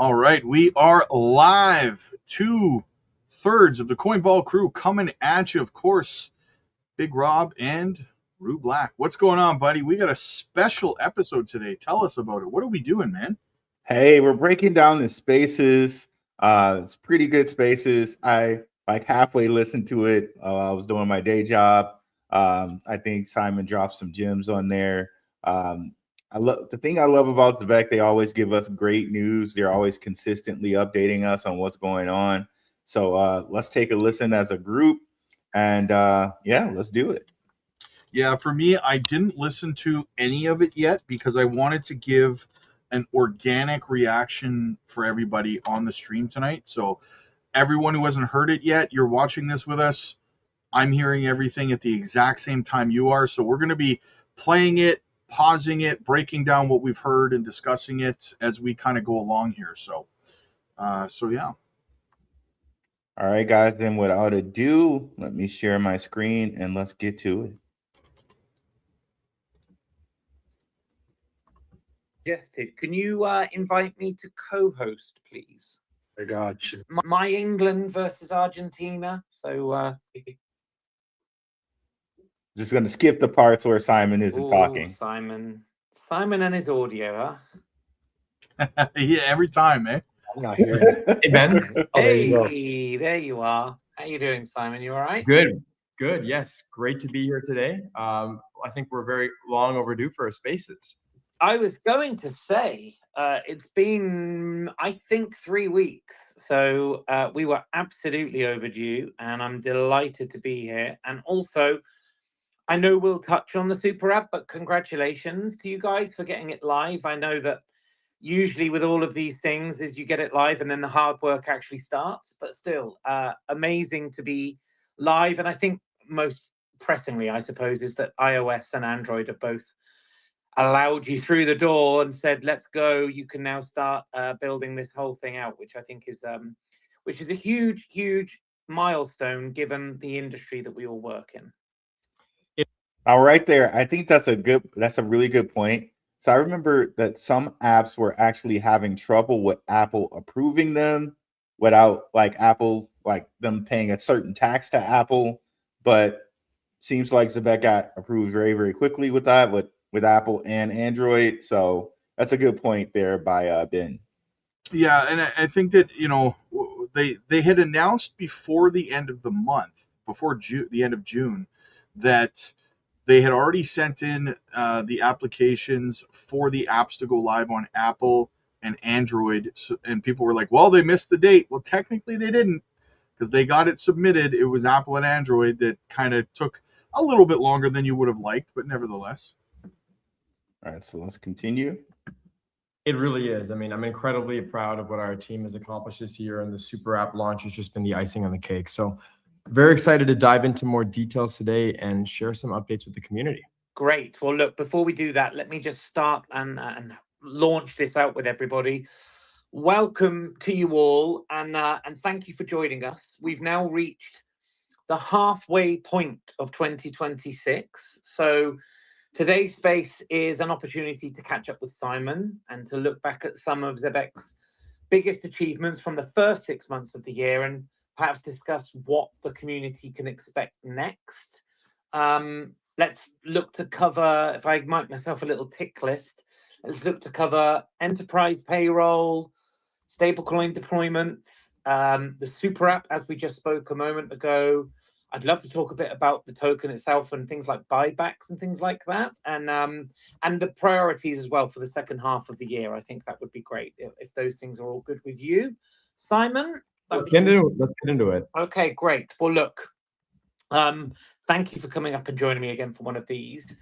All right, we are live. 2/3 of the Coin Ball crew coming at you, of course. Big Rob and Rue Black. What's going on, buddy? We got a special episode today. Tell us about it. What are we doing, man? Hey, we're breaking down the spaces. It's pretty good spaces. I like halfway listened to it. I was doing my day job. I think Simon dropped some gems on there. I love the thing I love about ZEBEC. They always give us great news. They're always consistently updating us on what's going on. So let's take a listen as a group, and yeah, let's do it. Yeah, for me, I didn't listen to any of it yet because I wanted to give an organic reaction for everybody on the stream tonight. So everyone who hasn't heard it yet, you're watching this with us. I'm hearing everything at the exact same time you are. So we're going to be playing it, pausing it, breaking down what we've heard and discussing it as we kind of go along here. So yeah. All right, guys, then without ado, let me share my screen and let's get to it. Suggested. Can you invite me to co-host, please? I got you. My England versus Argentina. So Just going to skip the parts where Simon isn't talking. Simon and his audio, huh? Yeah, every time, eh? I'm not hearing it. Hey, Ben. Oh, Hey, there you are. How you doing, Simon? You all right? Good. Yes. Great to be here today. I think we're very long overdue for our spaces. I was going to say, it's been, I think, 3 weeks. So we were absolutely overdue, and I'm delighted to be here. And also, I know we'll touch on the Super App, but congratulations to you guys for getting it live. I know that usually with all of these things is you get it live and then the hard work actually starts, but still amazing to be live. And I think most pressingly, I suppose, is that iOS and Android have both allowed you through the door and said, let's go. You can now start building this whole thing out, which I think is a huge, huge milestone given the industry that we all work in. All right there. I think that's a really good point. So I remember that some apps were actually having trouble with Apple approving them without Apple, them paying a certain tax to Apple. But seems like ZEBEC got approved very, very quickly with that, with Apple and Android. So that's a good point there by Ben. Yeah, and I think that, they had announced before the end of the month, before the end of June, that they had already sent in the applications for the apps to go live on Apple and Android. And people were like, well, they missed the date. Well, technically they didn't, because they got it submitted. It was Apple and Android that kind of took a little bit longer than you would have liked, but nevertheless. All right, so let's continue. It really is. I mean, I'm incredibly proud of what our team has accomplished this year, and the Super App launch has just been the icing on the cake. So very excited to dive into more details today and share some updates with the community. Great. Well, look, before we do that, let me just start and launch this out with everybody. Welcome to you all, and thank you for joining us. We've now reached the halfway point of 2026. So today's space is an opportunity to catch up with Simon and to look back at some of ZEBEC's biggest achievements from the first 6 months of the year and perhaps discuss what the community can expect next. Let's look to cover, if I make myself a little tick list, let's look to cover enterprise payroll, stablecoin deployments, the Super App, as we just spoke a moment ago. I'd love to talk a bit about the token itself and things like buybacks and things like that, and the priorities as well for the second half of the year. I think that would be great if those things are all good with you, Simon. Let's get into it. Okay, great. Well, look, thank you for coming up and joining me again for one of these.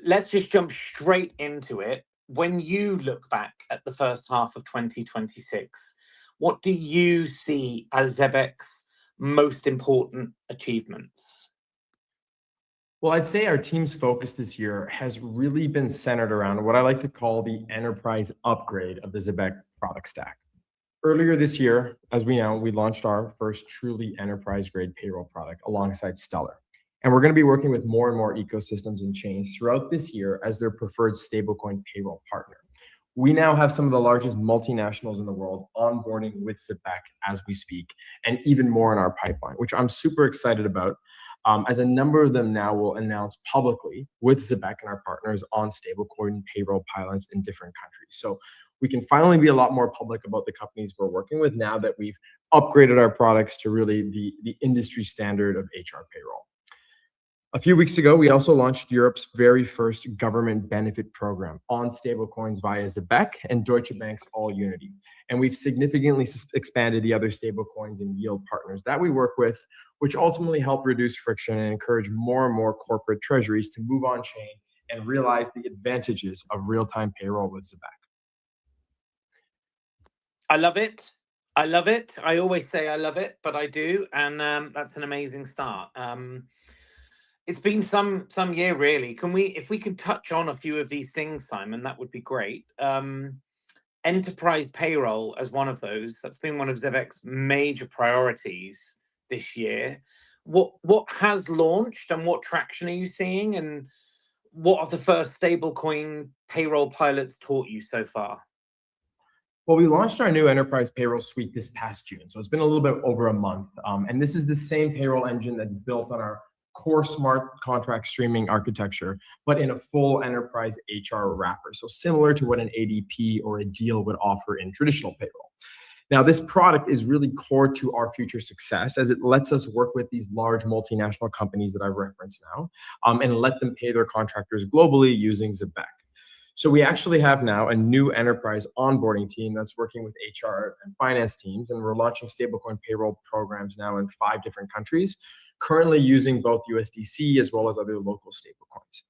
Let's just jump straight into it. When you look back at the first half of 2026, what do you see as ZEBEC's most important achievements? Well, I'd say our team's focus this year has really been centered around what I like to call the enterprise upgrade of the ZEBEC product stack. Earlier this year, as we know, we launched our first truly enterprise-grade payroll product alongside Stellar. And we're going to be working with more and more ecosystems and chains throughout this year as their preferred stablecoin payroll partner. We now have some of the largest multinationals in the world onboarding with ZEBEC as we speak, and even more in our pipeline, which I'm super excited about, as a number of them now will announce publicly with ZEBEC and our partners on stablecoin payroll pilots in different countries. So we can finally be a lot more public about the companies we're working with now that we've upgraded our products to really the industry standard of HR payroll. A few weeks ago, we also launched Europe's very first government benefit program on stablecoins via ZEBEC and Deutsche Bank's All Unity. And we've significantly expanded the other stablecoins and yield partners that we work with, which ultimately help reduce friction and encourage more and more corporate treasuries to move on chain and realize the advantages of real-time payroll with ZEBEC. I love it. I love it. I always say I love it, but I do. And that's an amazing start. It's been some year, really. If we could touch on a few of these things, Simon, that would be great. Enterprise payroll as one of those. That's been one of ZEBEC's major priorities this year. What has launched and what traction are you seeing? And what have the first stablecoin payroll pilots taught you so far? Well, we launched our new enterprise payroll suite this past June. So it's been a little bit over a month. And this is the same payroll engine that's built on our core smart contract streaming architecture, but in a full enterprise HR wrapper. So similar to what an ADP or a Deal would offer in traditional payroll. Now, this product is really core to our future success as it lets us work with these large multinational companies that I've referenced now, and let them pay their contractors globally using ZEBEC. So we actually have now a new enterprise onboarding team that's working with HR and finance teams, and we're launching stablecoin payroll programs now in 5 different countries, currently using both USDC as well as other local stablecoins.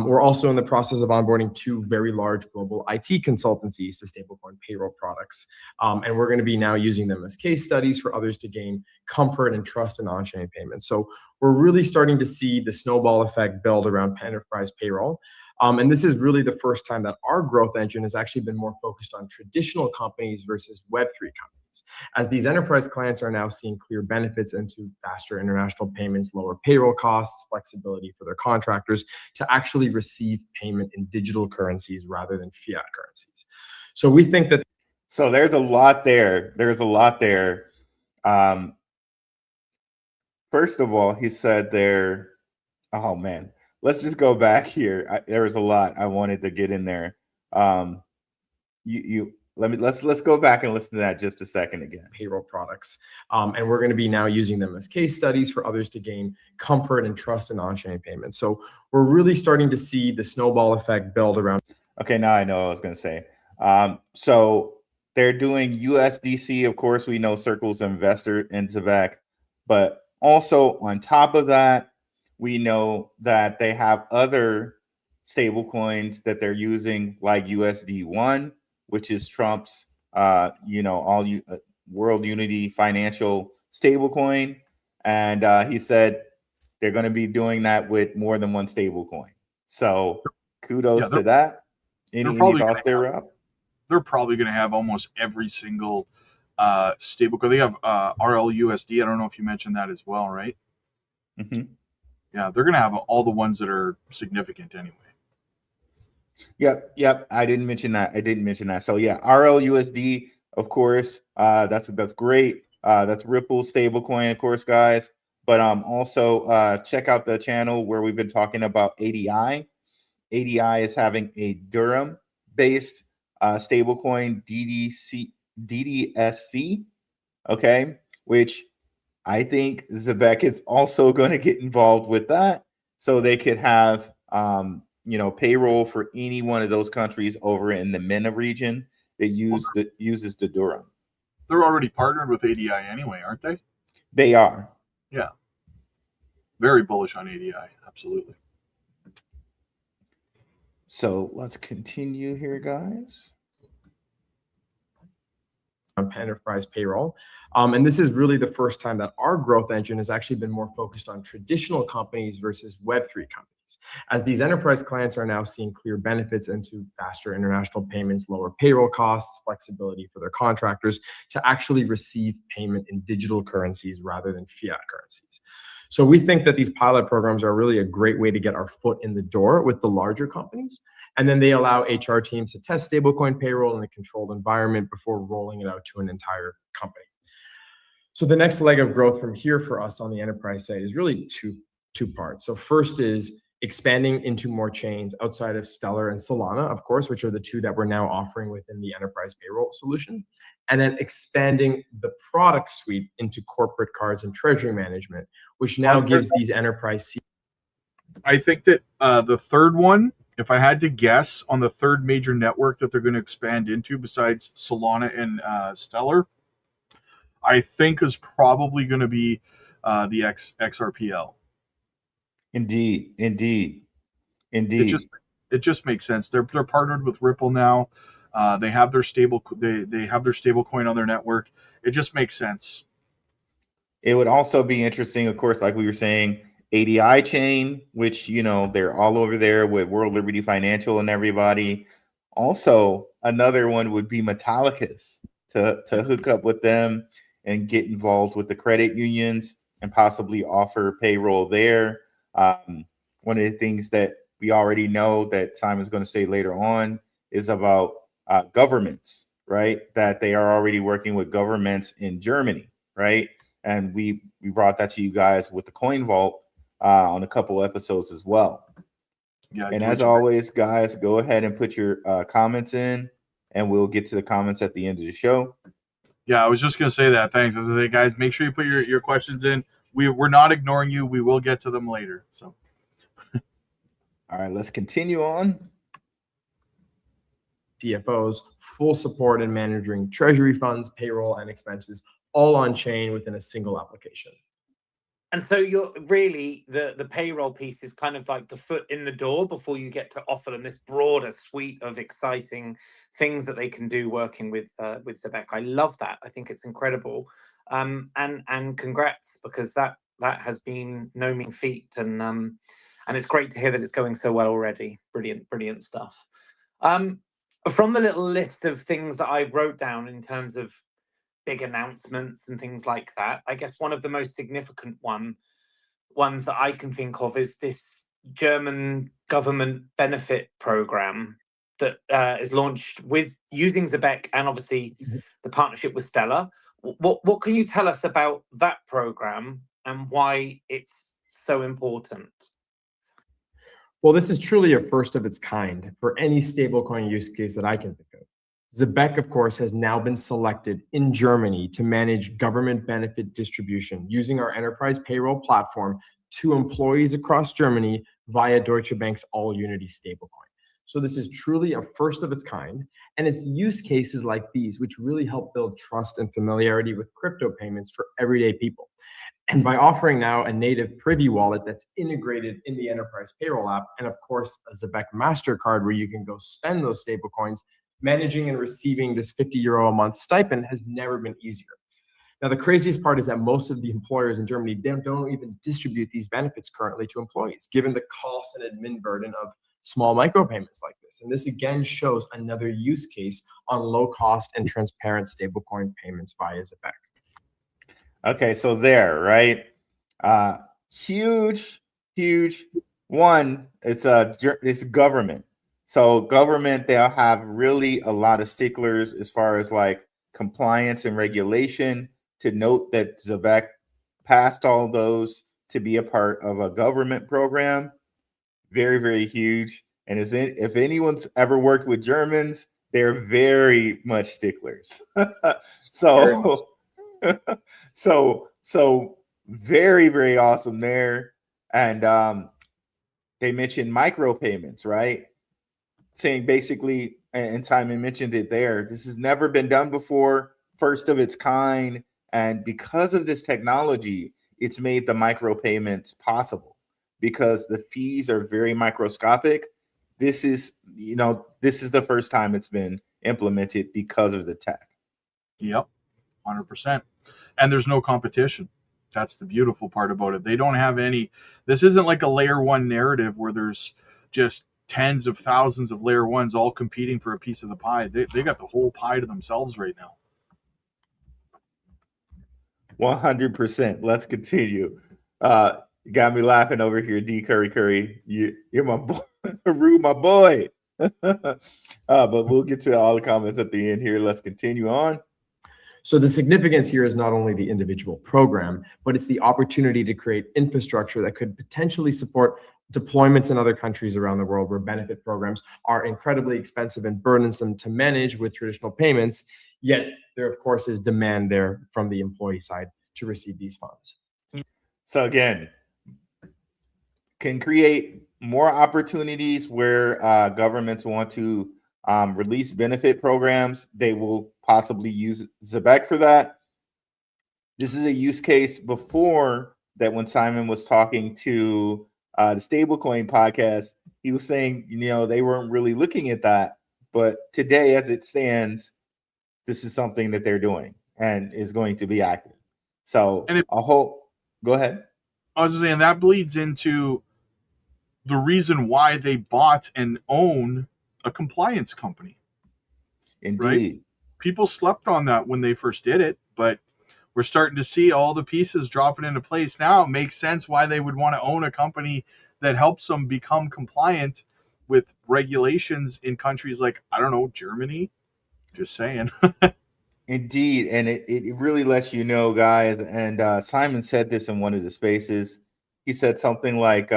We're also in the process of onboarding 2 very large global IT consultancies to stablecoin payroll products. And we're going to be now using them as case studies for others to gain comfort and trust in on-chain payments. So we're really starting to see the snowball effect build around enterprise payroll. And this is really the first time that our growth engine has actually been more focused on traditional companies versus Web3 companies, as these enterprise clients are now seeing clear benefits into faster international payments, lower payroll costs, flexibility for their contractors to actually receive payment in digital currencies rather than fiat currencies. So we think that. So there's a lot there. There's a lot there. First of all, he said there, oh man. Let's just go back here. There was a lot I wanted to get in there. Let's go back and listen to that just a second again. Payroll products, and we're going to be now using them as case studies for others to gain comfort and trust in on-chain payments. So we're really starting to see the snowball effect build around. Okay, now I know what I was going to say. So they're doing USDC, of course. We know Circle's an investor in ZEBEC, but also on top of that, we know that they have other stable coins that they're using, like USD1, which is Trump's, World Unity financial stable coin. And he said they're going to be doing that with more than one stable coin. So kudos to that. Any thoughts there, Rob? They're probably going to have almost every single stable coin. They have RLUSD. I don't know if you mentioned that as well, right? Mm-hmm. Yeah, they're going to have all the ones that are significant anyway. Yep. I didn't mention that. So yeah, RLUSD, of course. That's great. That's Ripple stablecoin, of course, guys. But also check out the channel where we've been talking about ADI. ADI is having a Durham-based stablecoin DDSC. Okay, which I think ZEBEC is also going to get involved with that, so they could have payroll for any one of those countries over in the MENA region that uses the Durham. They're already partnered with ADI anyway, aren't they? They are. Yeah. Very bullish on ADI, absolutely. So let's continue here, guys. Enterprise payroll. And this is really the first time that our growth engine has actually been more focused on traditional companies versus Web3 companies, as these enterprise clients are now seeing clear benefits into faster international payments, lower payroll costs, flexibility for their contractors to actually receive payment in digital currencies rather than fiat currencies. So we think that these pilot programs are really a great way to get our foot in the door with the larger companies. And then they allow HR teams to test stablecoin payroll in a controlled environment before rolling it out to an entire company. So the next leg of growth from here for us on the enterprise side is really two parts. So first is expanding into more chains outside of Stellar and Solana, of course, which are the two that we're now offering within the enterprise payroll solution. And then expanding the product suite into corporate cards and treasury management, which now gives these enterprise. I think that the third one, if I had to guess on the third major network that they're going to expand into besides Solana and Stellar, I think is probably going to be the XRPL. Indeed. It just makes sense. They're partnered with Ripple now. They have their stable coin on their network. It just makes sense. It would also be interesting, of course, like we were saying, ADI chain, which, you know, they're all over there with World Liberty Financial and everybody. Also, another one would be Metallicus to hook up with them and get involved with the credit unions and possibly offer payroll there. One of the things that we already know that Simon's going to say later on is about governments, right? That they are already working with governments in Germany, right? And we brought that to you guys with the Coin Vault on a couple episodes as well. Yeah. And as always, guys, go ahead and put your comments in, and we'll get to the comments at the end of the show. Yeah, I was just gonna say that. Thanks. I was gonna say, guys, make sure you put your questions in. We're not ignoring you. We will get to them later. So, all right, let's continue on. CFOs, full support in managing treasury funds, payroll, and expenses, all on chain within a single application. And so you're really the payroll piece is kind of like the foot in the door before you get to offer them this broader suite of exciting things that they can do working with ZEBEC. I love that. I think it's incredible. And congrats, because that has been no mean feat, and it's great to hear that it's going so well already. Brilliant stuff. From the little list of things that I wrote down in terms of big announcements and things like that, I guess one of the most significant ones that I can think of is this German government benefit program that is launched with using ZEBEC and obviously the partnership with Stellar. What can you tell us about that program and why it's so important? Well, this is truly a first of its kind for any stablecoin use case that I can think of. ZEBEC, of course, has now been selected in Germany to manage government benefit distribution using our enterprise payroll platform to employees across Germany via Deutsche Bank's All-Unity stablecoin. So this is truly a first of its kind, and it's use cases like these which really help build trust and familiarity with crypto payments for everyday people. And by offering now a native Privy wallet that's integrated in the enterprise payroll app, and of course a ZEBEC MasterCard where you can go spend those stablecoins, managing and receiving this €50 a month stipend has never been easier. Now, the craziest part is that most of the employers in Germany don't even distribute these benefits currently to employees, given the cost and admin burden of small micropayments like this. And this again shows another use case on low cost and transparent stablecoin payments via ZEBEC. Okay, so there, right? Huge one. It's government. So government, they'll have really a lot of sticklers as far as like compliance and regulation. To note that ZEBEC passed all those to be a part of a government program. Very, very huge. And if anyone's ever worked with Germans, they're very much sticklers. So very, very awesome there. And they mentioned micropayments, right? Saying basically, and Simon mentioned it there, this has never been done before, first of its kind. And because of this technology, it's made the micropayments possible because the fees are very microscopic. This is the first time it's been implemented because of the tech. Yep, 100%. And there's no competition. That's the beautiful part about it. They don't have any. This isn't like a layer one narrative where there's just tens of thousands of layer ones all competing for a piece of the pie. They got the whole pie to themselves right now. 100%. Let's continue. You got me laughing over here, D Curry. You're my boy, Rue, my boy. But we'll get to all the comments at the end here. Let's continue on. So the significance here is not only the individual program, but it's the opportunity to create infrastructure that could potentially support deployments in other countries around the world where benefit programs are incredibly expensive and burdensome to manage with traditional payments. Yet there, of course, is demand there from the employee side to receive these funds. So again, can create more opportunities where governments want to release benefit programs. They will possibly use ZEBEC for that. This is a use case before that. When Simon was talking to the Stablecoin podcast, he was saying, they weren't really looking at that. But today, as it stands, this is something that they're doing and is going to be active. So go ahead. I was just saying that bleeds into the reason why they bought and own a compliance company. Indeed. Right? People slept on that when they first did it, but we're starting to see all the pieces dropping into place now. It makes sense why they would want to own a company that helps them become compliant with regulations in countries like, I don't know, Germany. Just saying. Indeed. And it really lets you know, guys. And Simon said this in one of the spaces. He said something like,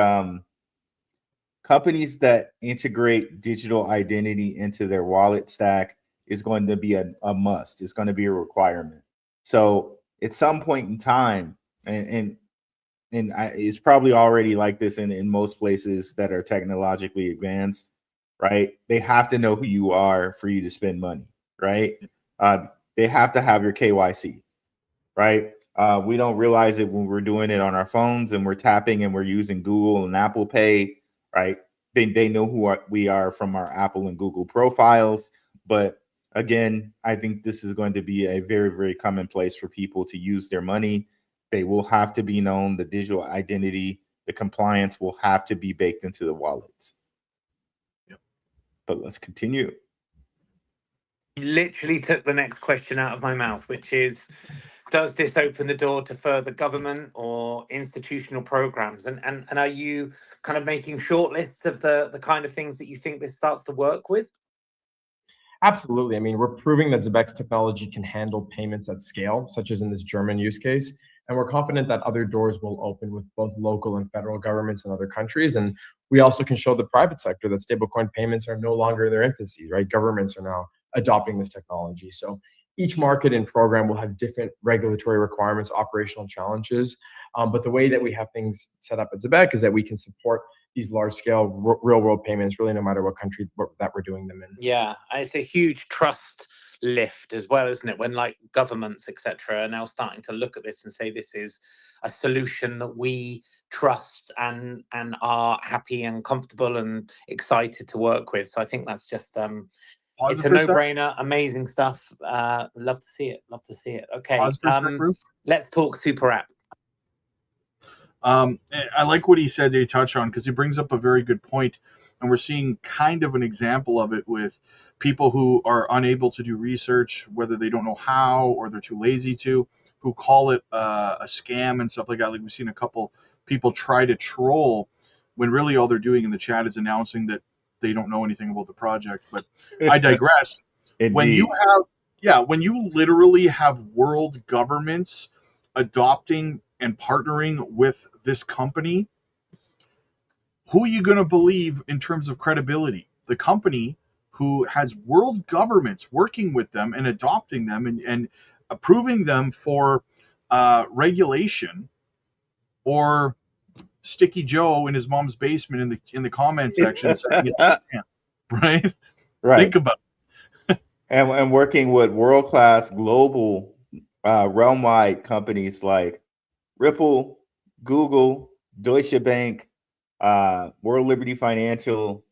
companies that integrate digital identity into their wallet stack is going to be a must. It's going to be a requirement. So at some point in time, and it's probably already like this in most places that are technologically advanced, right? They have to know who you are for you to spend money, right? They have to have your KYC, right? We don't realize it when we're doing it on our phones and we're tapping and we're using Google and Apple Pay, right? They know who we are from our Apple and Google profiles. But again, I think this is going to be a very, very commonplace for people to use their money. They will have to be known. The digital identity, the compliance will have to be baked into the wallets. Yep. But let's continue. You literally took the next question out of my mouth, which is, does this open the door to further government or institutional programs? And are you kind of making short lists of the kind of things that you think this starts to work with? Absolutely. I mean, we're proving that ZEBEC's technology can handle payments at scale, such as in this German use case. And we're confident that other doors will open with both local and federal governments in other countries. And we also can show the private sector that stablecoin payments are no longer in their infancy, right? Governments are now adopting this technology. So each market and program will have different regulatory requirements, operational challenges. But the way that we have things set up at ZEBEC is that we can support these large-scale real-world payments, really no matter what country that we're doing them in. Yeah, it's a huge trust lift as well, isn't it? When like governments, etc., are now starting to look at this and say this is a solution that we trust and are happy and comfortable and excited to work with. So I think that's just it's a no-brainer. Amazing stuff. Love to see it. Love to see it. Okay, let's talk super app. I like what he said that he touched on, because he brings up a very good point, and we're seeing kind of an example of it with people who are unable to do research, whether they don't know how or they're too lazy to, who call it a scam and stuff like that. Like, we've seen a couple people try to troll when really all they're doing in the chat is announcing that they don't know anything about the project. But I digress. When you literally have world governments adopting and partnering with this company, who are you going to believe in terms of credibility? The company who has world governments working with them and adopting them and approving them for regulation, or Sticky Joe in his mom's basement in the comment section saying it's a scam, right? Think about it. and working with world-class global realm-wide companies like Ripple, Google, Deutsche Bank, World Liberty Financial,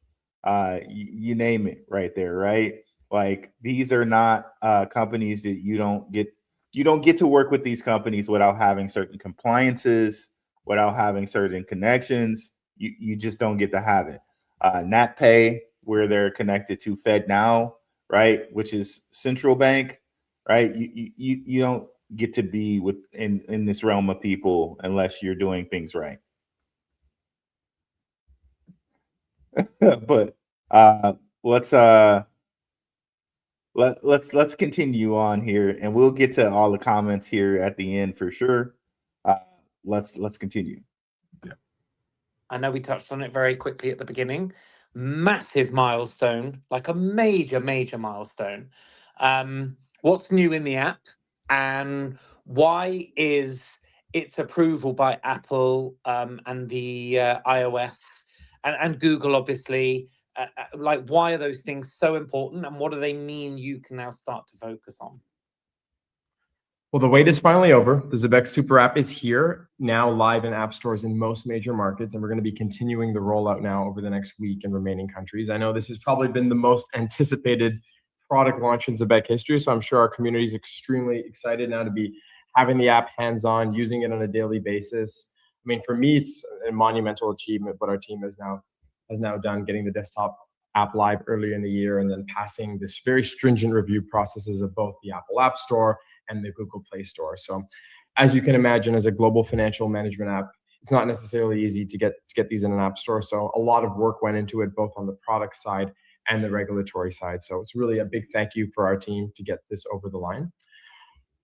you name it right there, right? Like, these are not companies that you don't get to work with these companies without having certain compliances, without having certain connections. You just don't get to have it. NatPay, where they're connected to FedNow, right, which is central bank, right? You don't get to be in this realm of people unless you're doing things right. But let's let's continue on here, and we'll get to all the comments here at the end for sure. Let's continue. Yeah. I know we touched on it very quickly at the beginning. Massive milestone, like a major milestone. What's new in the app, and why is its approval by Apple and the iOS and Google, obviously, like, why are those things so important, and what do they mean you can now start to focus on? Well, the wait is finally over. The ZEBEC Super App is here, now live in app stores in most major markets, and we're going to be continuing the rollout now over the next week in remaining countries. I know this has probably been the most anticipated product launch in ZEBEC history, so I'm sure our community is extremely excited now to be having the app hands-on, using it on a daily basis. I mean, for me, it's a monumental achievement what our team has now done, getting the desktop app live earlier in the year and then passing this very stringent review processes of both the Apple App Store and the Google Play Store. So as you can imagine, as a global financial management app, it's not necessarily easy to get these in an app store. So a lot of work went into it, both on the product side and the regulatory side. So it's really a big thank you for our team to get this over the line.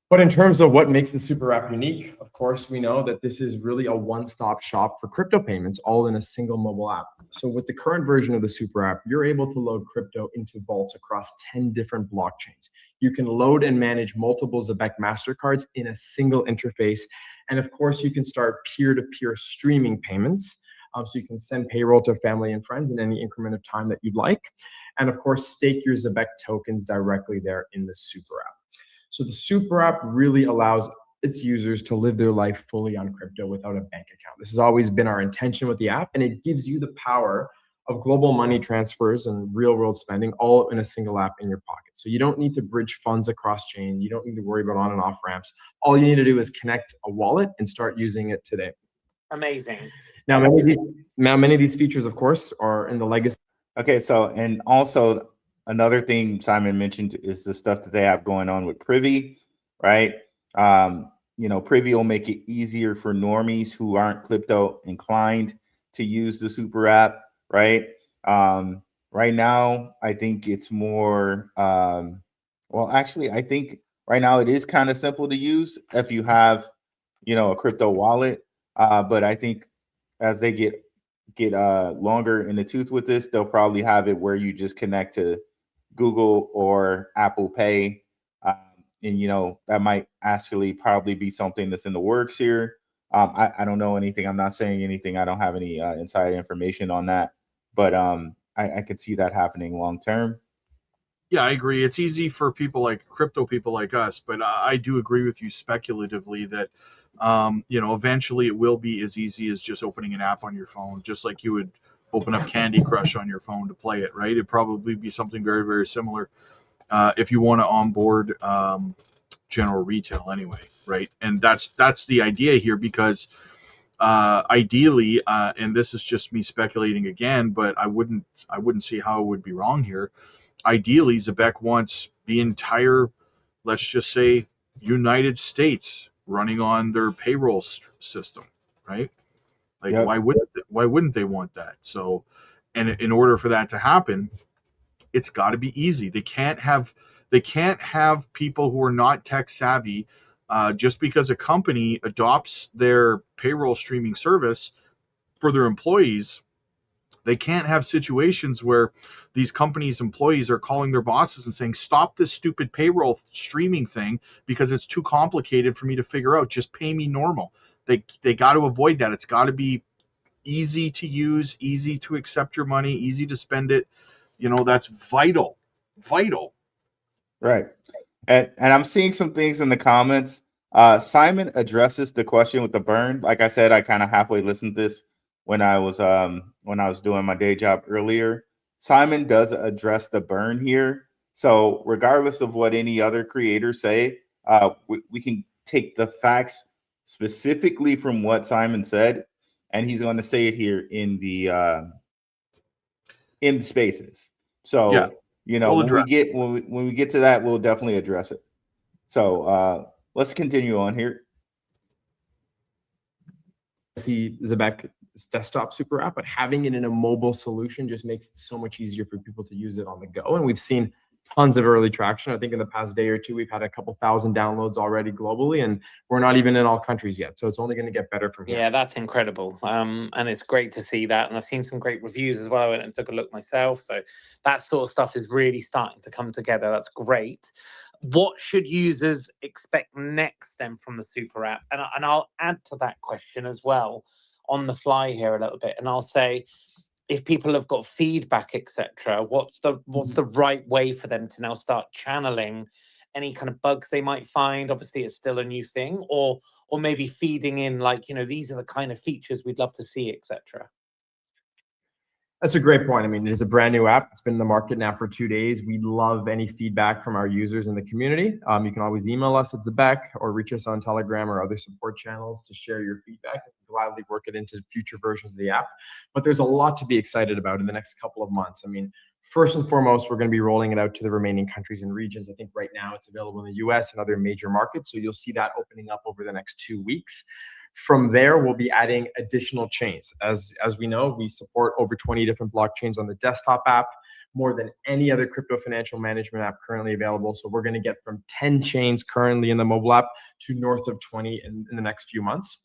But in terms of what makes the Super App unique, of course, we know that this is really a one-stop shop for crypto payments, all in a single mobile app. So with the current version of the Super App, you're able to load crypto into vaults across 10 different blockchains. You can load and manage multiple ZEBEC MasterCards in a single interface. And of course, you can start peer-to-peer streaming payments. So you can send payroll to family and friends in any increment of time that you'd like. And of course, stake your ZEBEC tokens directly there in the Super App. So the Super App really allows its users to live their life fully on crypto without a bank account. This has always been our intention with the app, and it gives you the power of global money transfers and real-world spending all in a single app in your pocket. So you don't need to bridge funds across chain. You don't need to worry about on and off ramps. All you need to do is connect a wallet and start using it today. Amazing. Now, many of these features, of course, are in the legacy. Okay, so and also another thing Simon mentioned is the stuff that they have going on with Privy, right? Privy will make it easier for normies who aren't crypto inclined to use the Super App, right? Right now, I think it's more, actually, I think right now it is kind of simple to use if you have, a crypto wallet. But I think as they get longer in the tooth with this, they'll probably have it where you just connect to Google or Apple Pay. And that might actually probably be something that's in the works here. I don't know anything. I'm not saying anything. I don't have any inside information on that, but I could see that happening long term. Yeah, I agree. It's easy for crypto people like us, but I do agree with you speculatively that eventually it will be as easy as just opening an app on your phone, just like you would open up Candy Crush on your phone to play it, right? It'd probably be something very, very similar if you want to onboard general retail anyway, right? And that's the idea here, because ideally, and this is just me speculating again, but I wouldn't see how it would be wrong here. Ideally, ZEBEC wants the entire, let's just say, United States running on their payroll system, right? Like, Yep. why wouldn't they want that? So, and in order for that to happen, it's got to be easy. They can't have people who are not tech savvy. Just because a company adopts their payroll streaming service for their employees, they can't have situations where these companies' employees are calling their bosses and saying, stop this stupid payroll streaming thing because it's too complicated for me to figure out. Just pay me normal. They got to avoid that. It's got to be easy to use, easy to accept your money, easy to spend it. That's vital. Right. And I'm seeing some things in the comments. Simon addresses the question with the burn. Like I said, I kind of halfway listened to this when I was doing my day job earlier. Simon does address the burn here. So regardless of what any other creators say, we can take the facts specifically from what Simon said, and he's going to say it here in the spaces. So Yeah. We'll when we get to that, we'll definitely address it. So let's continue on here. See ZEBEC this desktop super app, but having it in a mobile solution just makes it so much easier for people to use it on the go. And we've seen tons of early traction. I think in the past day or two, we've had a couple thousand downloads already globally, and we're not even in all countries yet. So it's only going to get better from here. Yeah, that's incredible. And it's great to see that. And I've seen some great reviews as well. I went and took a look myself. So that sort of stuff is really starting to come together. That's great. What should users expect next then from the super app? And I'll add to that question as well on the fly here a little bit. And I'll say, if people have got feedback, etc., what's the right way for them to now start channeling any kind of bugs they might find? Obviously, it's still a new thing, or maybe feeding in like, these are the kind of features we'd love to see, etc. That's a great point. I mean, it is a brand new app. It's been in the market now for 2 days. We love any feedback from our users in the community. You can always email us at ZEBEC or reach us on Telegram or other support channels to share your feedback. We'll gladly work it into future versions of the app. But there's a lot to be excited about in the next couple of months. I mean, first and foremost, we're going to be rolling it out to the remaining countries and regions. I think right now it's available in the US and other major markets. So you'll see that opening up over the next 2 weeks. From there, we'll be adding additional chains. As we know, we support over 20 different blockchains on the desktop app, more than any other crypto financial management app currently available. So we're going to get from 10 chains currently in the mobile app to north of 20 in the next few months.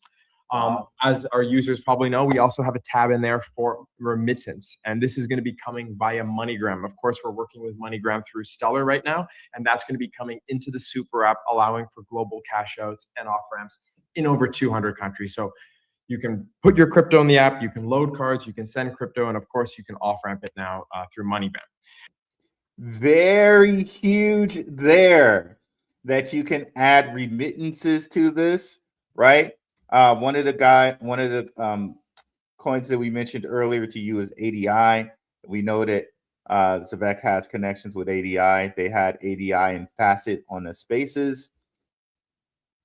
As our users probably know, we also have a tab in there for remittance, and this is going to be coming via MoneyGram. Of course, we're working with MoneyGram through Stellar right now, and that's going to be coming into the super app, allowing for global cash outs and off ramps in over 200 countries. So you can put your crypto in the app, you can load cards, you can send crypto, and of course you can off ramp it now through MoneyGram. Very huge there that you can add remittances to this, right? One of the coins that we mentioned earlier to you is ADI. We know that ZEBEC has connections with ADI. They had ADI and Facet on the spaces.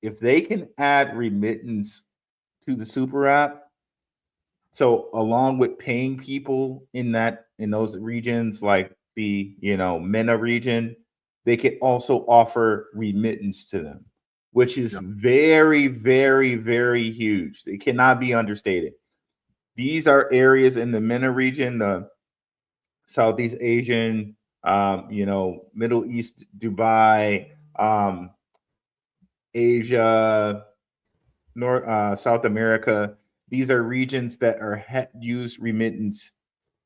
If they can add remittance to the super app, so along with paying people in those regions, like the MENA region, they could also offer remittance to them, which is very, very, very huge. It cannot be understated. These are areas in the MENA region, the Southeast Asian, Middle East, Dubai, Asia, South America. These are regions that are use remittance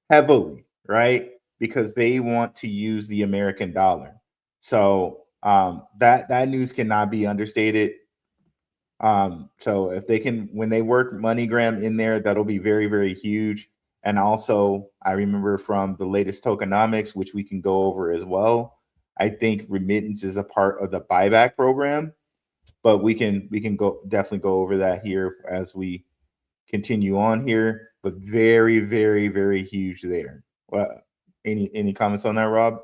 heavily, right? Because they want to use the American dollar. So that news cannot be understated. So if they can, when they work MoneyGram in there, that'll be very, very huge. And also, I remember from the latest tokenomics, which we can go over as well, I think remittance is a part of the buyback program. But we can definitely go over that here as we continue on here. But very, very, very huge there. Well, any comments on that, Rob?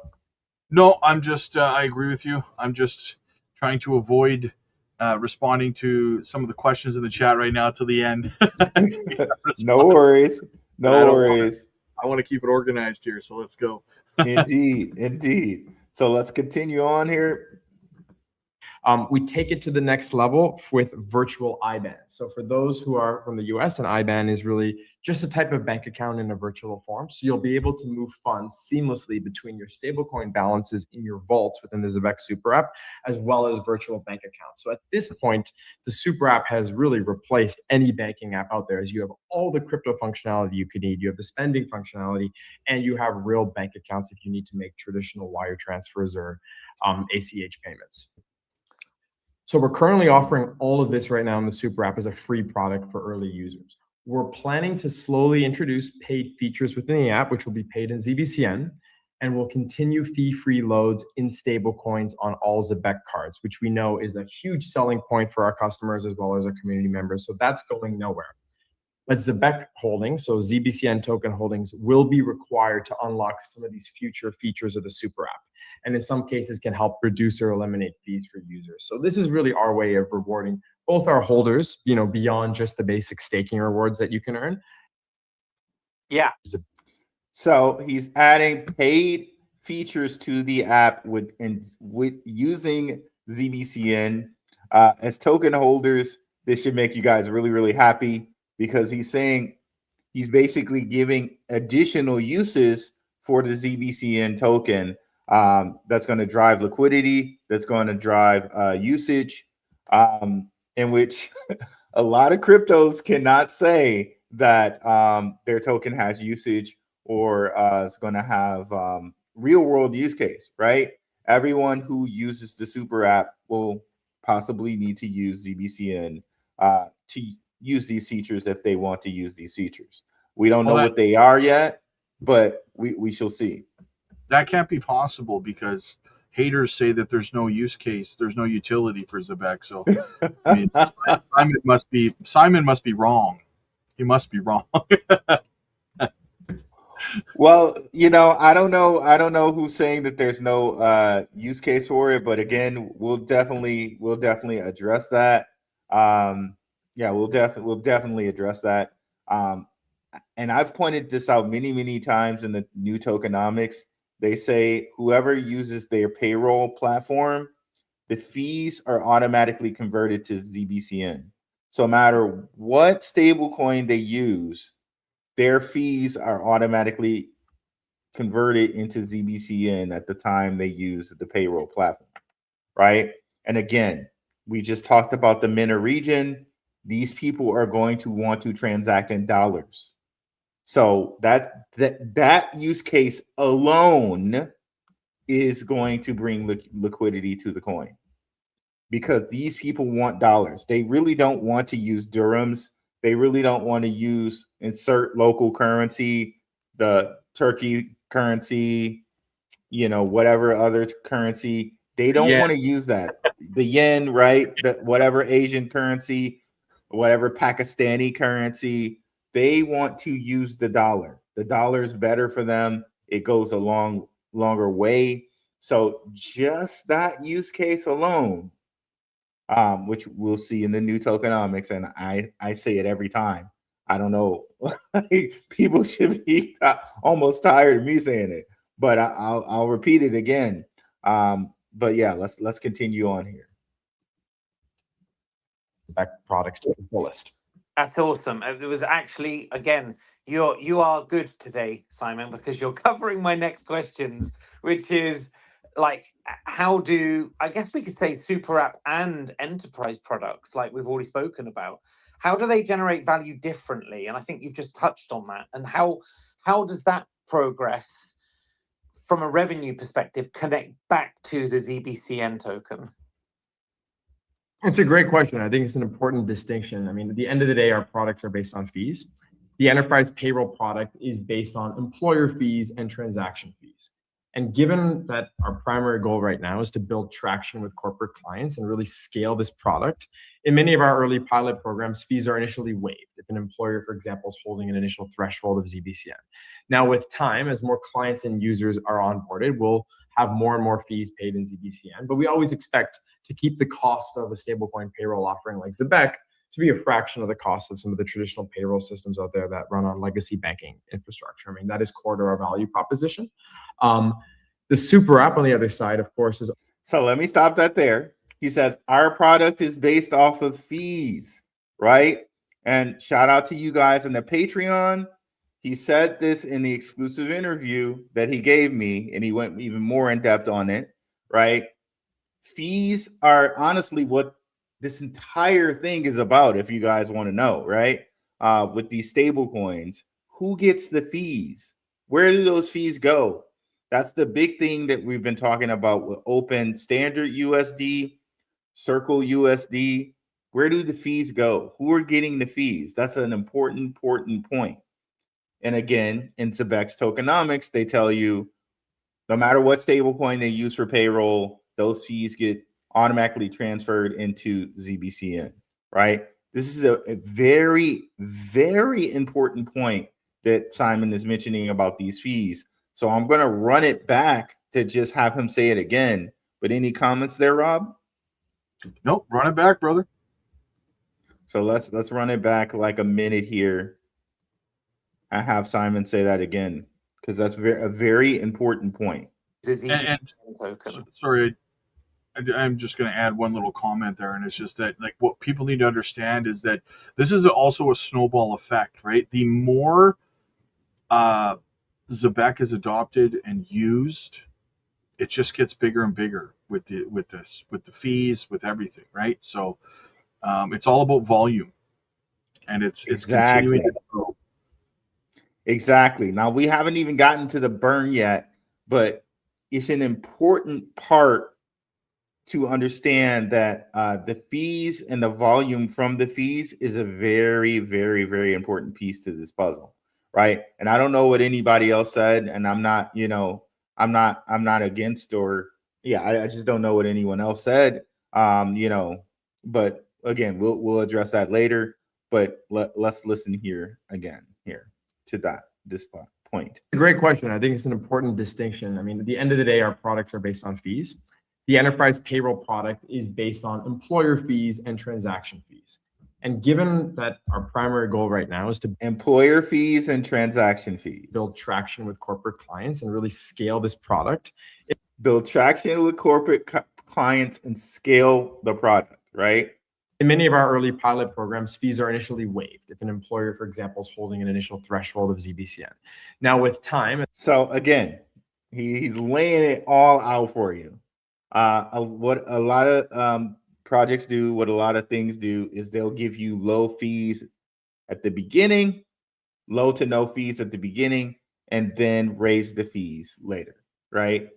No, I'm just I agree with you. I'm just trying to avoid responding to some of the questions in the chat right now to the end. No worries. No worries. I want to keep it organized here, so let's go. Indeed. So let's continue on here. We take it to the next level with virtual IBAN. So for those who are from the US, an IBAN is really just a type of bank account in a virtual form. So you'll be able to move funds seamlessly between your stablecoin balances in your vaults within the ZEBEC Super App, as well as virtual bank accounts. So at this point, the Super App has really replaced any banking app out there, as you have all the crypto functionality you could need. You have the spending functionality, and you have real bank accounts if you need to make traditional wire transfers or ACH payments. So we're currently offering all of this right now in the Super App as a free product for early users. We're planning to slowly introduce paid features within the app, which will be paid in ZBCN, and we'll continue fee-free loads in stablecoins on all ZEBEC cards, which we know is a huge selling point for our customers as well as our community members. So that's going nowhere. But ZEBEC holdings, so ZBCN token holdings, will be required to unlock some of these future features of the Super App, and in some cases can help reduce or eliminate fees for users. So this is really our way of rewarding both our holders, beyond just the basic staking rewards that you can earn. Yeah. So he's adding paid features to the app with using ZBCN. As token holders, this should make you guys really, really happy, because he's saying he's basically giving additional uses for the ZBCN token that's going to drive liquidity, that's going to drive usage, in which a lot of cryptos cannot say that their token has usage or is going to have real world use case, right? Everyone who uses the super app will possibly need to use ZBCN to use these features if they want to use these features. We don't know what they are yet, but we shall see. That can't be possible because haters say that there's no use case, there's no utility for ZEBEC. So I mean, Simon must be wrong. He must be wrong. Well, I don't know who's saying that there's no use case for it, but again, we'll definitely address that. Yeah, we'll definitely address that. And I've pointed this out many times in the new tokenomics. They say whoever uses their payroll platform, the fees are automatically converted to ZBCN. So no matter what stablecoin they use, their fees are automatically converted into ZBCN at the time they use the payroll platform, right? And again, we just talked about the MENA region. These people are going to want to transact in dollars. So that use case alone is going to bring liquidity to the coin because these people want dollars. They really don't want to use dirhams. They really don't want to insert local currency, the Turkey currency, whatever other currency. They don't want to use that. The yen, right? Whatever Asian currency, whatever Pakistani currency. They want to use the dollar. The dollar is better for them. It goes a longer way. So just that use case alone, which we'll see in the new tokenomics, and I say it every time. I don't know. People should be almost tired of me saying it, but I'll repeat it again. But yeah, let's continue on here. Back products to the fullest. That's awesome. It was actually, again, you are good today, Simon, because you're covering my next questions, which is like, I guess we could say super app and enterprise products, like we've already spoken about, how do they generate value differently? And I think you've just touched on that. And how does that progress from a revenue perspective connect back to the ZBCN token? It's a great question. I think it's an important distinction. I mean, at the end of the day, our products are based on fees. The enterprise payroll product is based on employer fees and transaction fees. And given that our primary goal right now is to build traction with corporate clients and really scale this product, in many of our early pilot programs, fees are initially waived if an employer, for example, is holding an initial threshold of ZBCN. Now, with time, as more clients and users are onboarded, we'll have more and more fees paid in ZBCN, but we always expect to keep the cost of a stablecoin payroll offering like ZEBEC to be a fraction of the cost of some of the traditional payroll systems out there that run on legacy banking infrastructure. I mean, that is core to our value proposition. The super app on the other side, of course, is... So let me stop that there. He says, our product is based off of fees, right? And shout out to you guys in the Patreon. He said this in the exclusive interview that he gave me, and he went even more in depth on it, right? Fees are honestly what this entire thing is about, if you guys want to know, right? With these stable coins, who gets the fees? Where do those fees go? That's the big thing that we've been talking about with Open Standard USD, Circle USD. Where do the fees go? Who are getting the fees? That's an important point. And again, in ZEBEC's tokenomics, they tell you no matter what stablecoin they use for payroll, those fees get automatically transferred into ZBCN, right? This is a very, very important point that Simon is mentioning about these fees. So I'm going to run it back to just have him say it again. But any comments there, Rob? Nope, run it back, brother. So let's run it back like a minute here. I have Simon say that again because that's a very important point. Sorry, I'm just going to add one little comment there, and it's just that like what people need to understand is that this is also a snowball effect, right? The more ZEBEC is adopted and used, it just gets bigger and bigger with the fees, with everything, right? So it's all about volume, and it's Exactly. continuing to grow. Exactly. Now we haven't even gotten to the burn yet, but it's an important part to understand that the fees and the volume from the fees is a very, very, very important piece to this puzzle, right? And I don't know what anybody else said, and I'm not, I'm not against or I just don't know what anyone else said, but again, we'll address that later. But let's listen here to this point. Great question. I think it's an important distinction. I mean, at the end of the day, our products are based on fees. The enterprise payroll product is based on employer fees and transaction fees. And given that our primary goal right now is to employer fees and transaction fees, build traction with corporate clients and really scale this product. Build traction with corporate clients and scale the product, right? In many of our early pilot programs, fees are initially waived if an employer, for example, is holding an initial threshold of ZBCN. Now, with time, so again, he's laying it all out for you. What a lot of projects do, what a lot of things do, is they'll give you low fees at the beginning, low to no fees at the beginning, and then raise the fees later, right?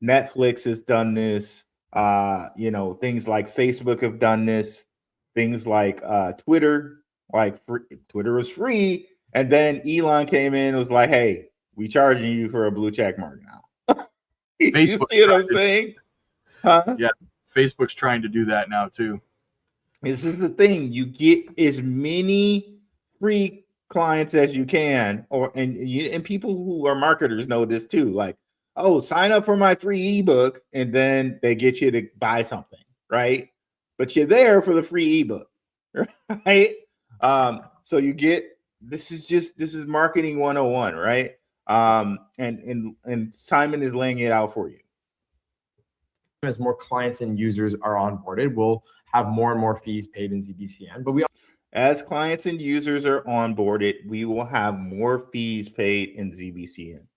Netflix has done this. Things like Facebook have done this. Things like Twitter, Twitter was free, and then Elon came in and was like, "Hey, we charging you for a blue check mark now." You see what I'm saying? Huh? Yeah, Facebook's trying to do that now too. This is the thing: you get as many free clients as you can, and people who are marketers know this too. Like, oh, sign up for my free ebook, and then they get you to buy something, right? But you're there for the free ebook, right? So you get this is marketing 101, right? And Simon is laying it out for you. As more clients and users are onboarded, we'll have more and more fees paid in ZBCN. But as clients and users are onboarded, we will have more fees paid in ZBCN.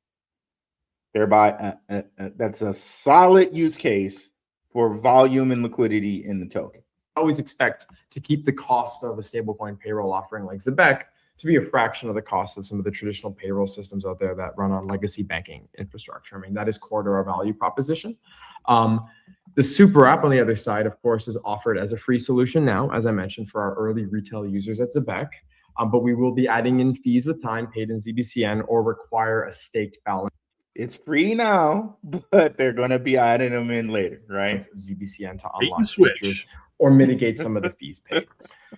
Thereby, that's a solid use case for volume and liquidity in the token. I always expect to keep the cost of a stablecoin payroll offering like ZEBEC to be a fraction of the cost of some of the traditional payroll systems out there that run on legacy banking infrastructure. I mean, that is core to our value proposition. The super app on the other side, of course, is offered as a free solution now, as I mentioned, for our early retail users at ZEBEC. But we will be adding in fees with time paid in ZBCN or require a staked balance. It's free now, but they're going to be adding them in later, right? ZBCN to unlock features or mitigate some of the fees paid.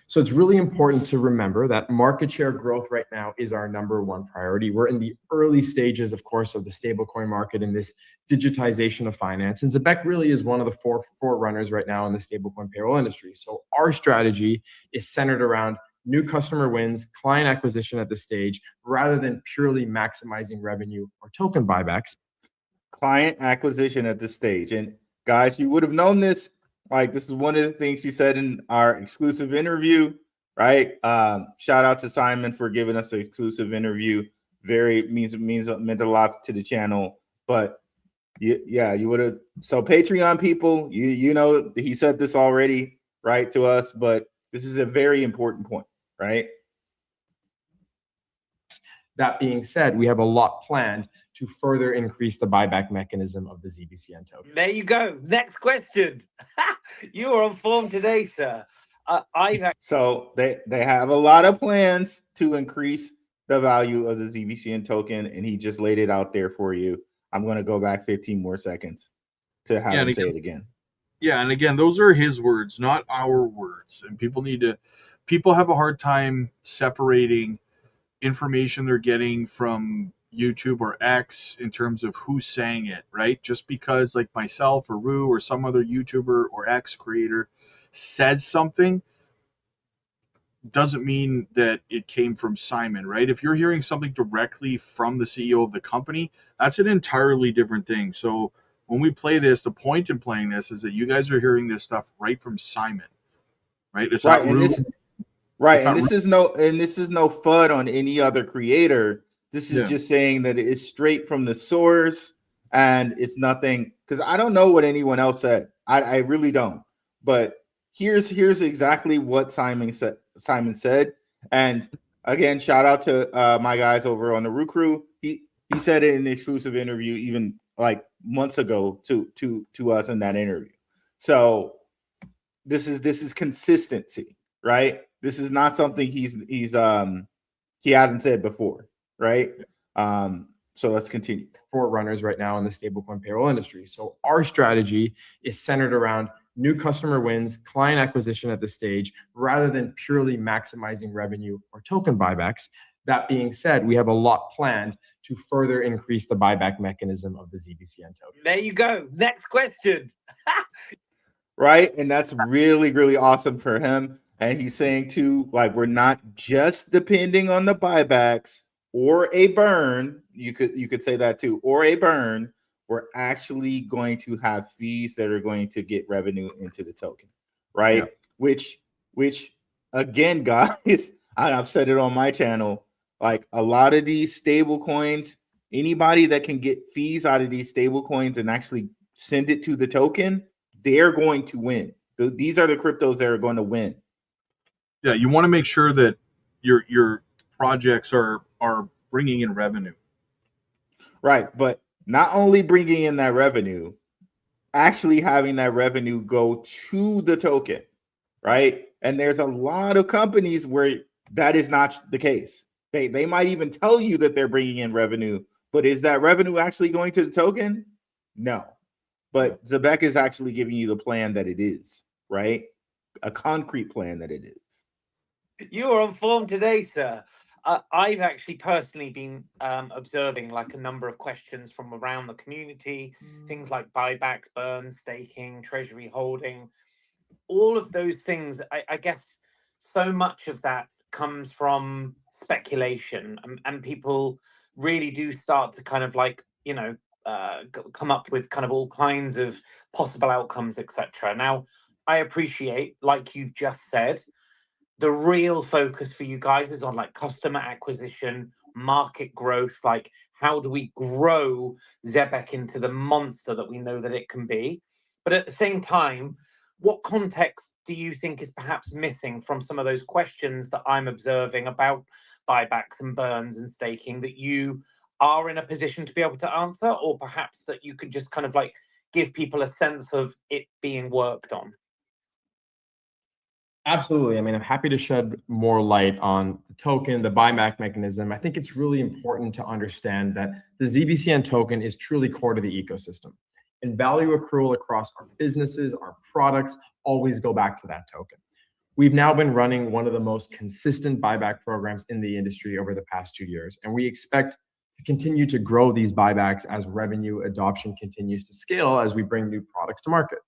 So it's really important to remember that market share growth right now is our #1 priority. We're in the early stages, of course, of the stablecoin market and this digitization of finance. And ZEBEC really is one of the forerunners right now in the stablecoin payroll industry. So our strategy is centered around new customer wins, client acquisition at this stage, rather than purely maximizing revenue or token buybacks. Client acquisition at this stage. And guys, you would have known this. Like, this is one of the things he said in our exclusive interview, right? Shout out to Simon for giving us an exclusive interview. Meant a lot to the channel. But you would have. So Patreon people, you know, he said this already, right, to us, but this is a very important point, right? That being said, we have a lot planned to further increase the buyback mechanism of the ZBCN token. There you go. Next question. You are on form today, sir. So they have a lot of plans to increase the value of the ZBCN token, and he just laid it out there for you. I'm going to go back 15 more seconds to have him say it again. Yeah, and again, those are his words, not our words. And people have a hard time separating information they're getting from YouTube or X in terms of who's saying it, right? Just because like myself or Rue or some other YouTuber or X creator says something doesn't mean that it came from Simon, right? If you're hearing something directly from the CEO of the company, that's an entirely different thing. So when we play this, the point in playing this is that you guys are hearing this stuff right from Simon, right? It's Right, not and rumor. this right, It's and not this is no FUD on any other creator. This is Yeah. just saying that it's straight from the source, and it's nothing, because I don't know what anyone else said. I really don't. But here's exactly what Simon said. And again, shout out to my guys over on the Root Crew. He said it in the exclusive interview, even like months ago to us in that interview. So this is consistency, right? This is not something he hasn't said before, right? So let's continue. Forerunners right now in the stablecoin payroll industry. So our strategy is centered around new customer wins, client acquisition at this stage, rather than purely maximizing revenue or token buybacks. That being said, we have a lot planned to further increase the buyback mechanism of the ZBCN token. There you go. Next question. Right, and that's really, really awesome for him. And he's saying too, like, we're not just depending on the buybacks or a burn. You could say that too, or a burn. We're actually going to have fees that are going to get revenue into the token, right? Yeah. Which again, guys, I've said it on my channel. Like, a lot of these stable coins, anybody that can get fees out of these stable coins and actually send it to the token, they're going to win. These are the cryptos that are going to win. Yeah, you want to make sure that your projects are bringing in revenue. Right, but not only bringing in that revenue, actually having that revenue go to the token, right? And there's a lot of companies where that is not the case. They might even tell you that they're bringing in revenue, but is that revenue actually going to the token? No. But ZEBEC is actually giving you the plan that it is, right? A concrete plan that it is. You are on form today, sir. I've actually personally been observing like a number of questions from around the community, things like buybacks, burns, staking, treasury holding, all of those things. I guess so much of that comes from speculation, and people really do start to kind of like, come up with kind of all kinds of possible outcomes, etc. Now, I appreciate, like you've just said, the real focus for you guys is on like customer acquisition, market growth, like how do we grow ZEBEC into the monster that we know that it can be. But at the same time, what context do you think is perhaps missing from some of those questions that I'm observing about buybacks and burns and staking that you are in a position to be able to answer, or perhaps that you could just kind of like give people a sense of it being worked on? Absolutely. I mean, I'm happy to shed more light on the token, the buyback mechanism. I think it's really important to understand that the ZBCN token is truly core to the ecosystem. And value accrual across our businesses, our products, always go back to that token. We've now been running one of the most consistent buyback programs in the industry over the past 2 years, and we expect to continue to grow these buybacks as revenue adoption continues to scale as we bring new products to market.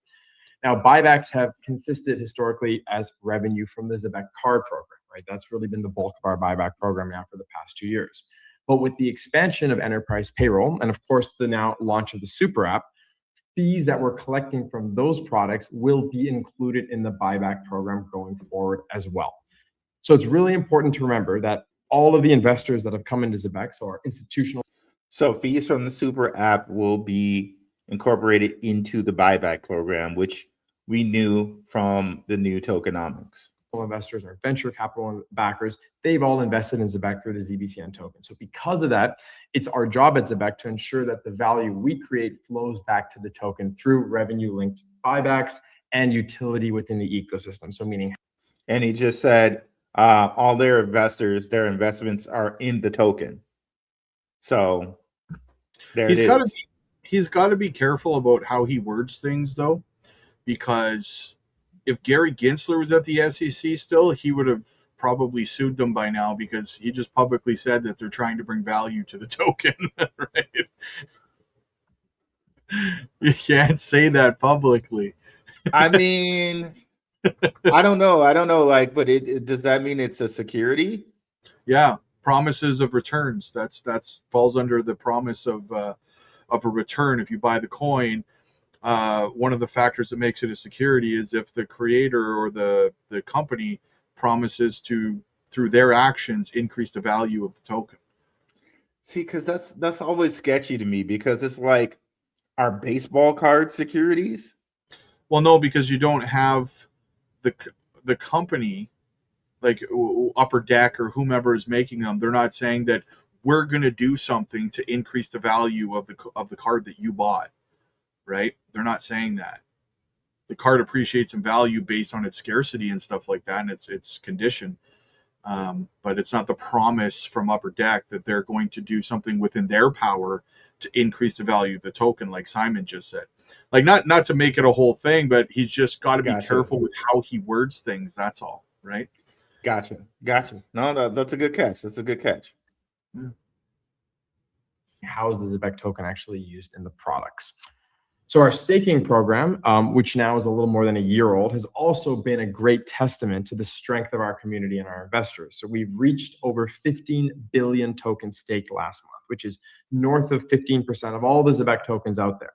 Now, buybacks have consisted historically as revenue from the ZEBEC card program, right? That's really been the bulk of our buyback program now for the past 2 years. But with the expansion of enterprise payroll, and of course the now launch of the super app, fees that we're collecting from those products will be included in the buyback program going forward as well. So it's really important to remember that all of the investors that have come into ZEBEC, so our institutional. So fees from the super app will be incorporated into the buyback program, which we knew from the new tokenomics. Investors, our venture capital backers, they've all invested in ZEBEC through the ZBCN token. So because of that, it's our job at ZEBEC to ensure that the value we create flows back to the token through revenue-linked buybacks and utility within the ecosystem. So meaning, and he just said all their investors, their investments are in the token. So there it is. He's got to be careful about how he words things, though, because if Gary Gensler was at the SEC still, he would have probably sued them by now, because he just publicly said that they're trying to bring value to the token, right? You can't say that publicly. I mean, I don't know. Like, but does that mean it's a security? Yeah, promises of returns. That's falls under the promise of of a return if you buy the coin. One of the factors that makes it a security is if the creator or the company promises to, through their actions, increase the value of the token. See, because that's always sketchy to me, because it's like, are baseball card securities? Well, no, because you don't have the company, like Upper Deck or whomever is making them. They're not saying that we're going to do something to increase the value of the card that you bought, right? They're not saying that. The card appreciates in value based on its scarcity and stuff like that, and its condition. But it's not the promise from Upper Deck that they're going to do something within their power to increase the value of the token, like Simon just said. Like, not to make it a whole thing, but he's just got to be careful with how he words things. That's all, right? Gotcha. No, that's a good catch. That's a good catch. Yeah. How is the ZEBEC token actually used in the products? So our staking program, which now is a little more than a year old, has also been a great testament to the strength of our community and our investors. So we've reached over 15 billion tokens staked last month, which is north of 15% of all the ZEBEC tokens out there.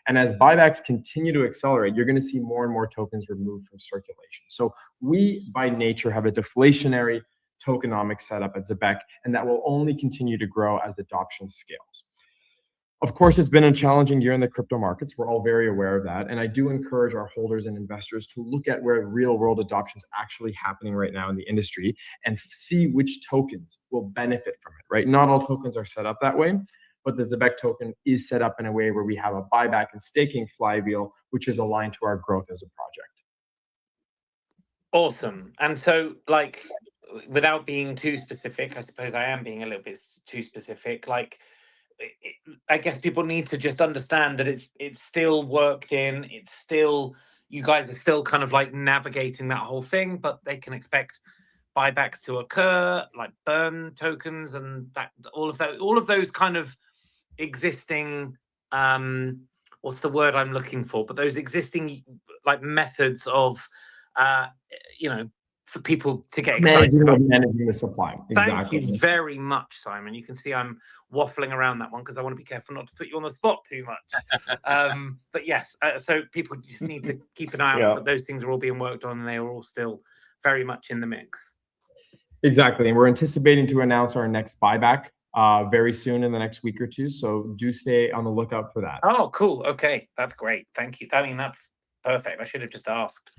And as buybacks continue to accelerate, you're going to see more and more tokens removed from circulation. So we, by nature, have a deflationary tokenomics setup at ZEBEC, and that will only continue to grow as adoption scales. Of course, it's been a challenging year in the crypto markets. We're all very aware of that. And I do encourage our holders and investors to look at where real world adoption is actually happening right now in the industry and see which tokens will benefit from it, right? Not all tokens are set up that way, but the ZEBEC token is set up in a way where we have a buyback and staking flywheel, which is aligned to our growth as a project. Awesome. And so, like, without being too specific, I suppose I am being a little bit too specific, like, I guess people need to just understand that it's still worked in. It's still, you guys are still kind of like navigating that whole thing, but they can expect buybacks to occur, like burn tokens, and that all of those kind of existing what's the word I'm looking for? But those existing like methods of for people to get excited managing the supply. Thank you very much, Simon. You can see I'm waffling around that one because I want to be careful not to put you on the spot too much. But yes, so people just need to keep an eye out that those things are all being worked on and they are all still very much in the mix. Exactly. And we're anticipating to announce our next buyback very soon in the next week or two. So do stay on the lookout for that. Oh, cool. Okay. That's great. Thank you. I mean, that's perfect. I should have just asked.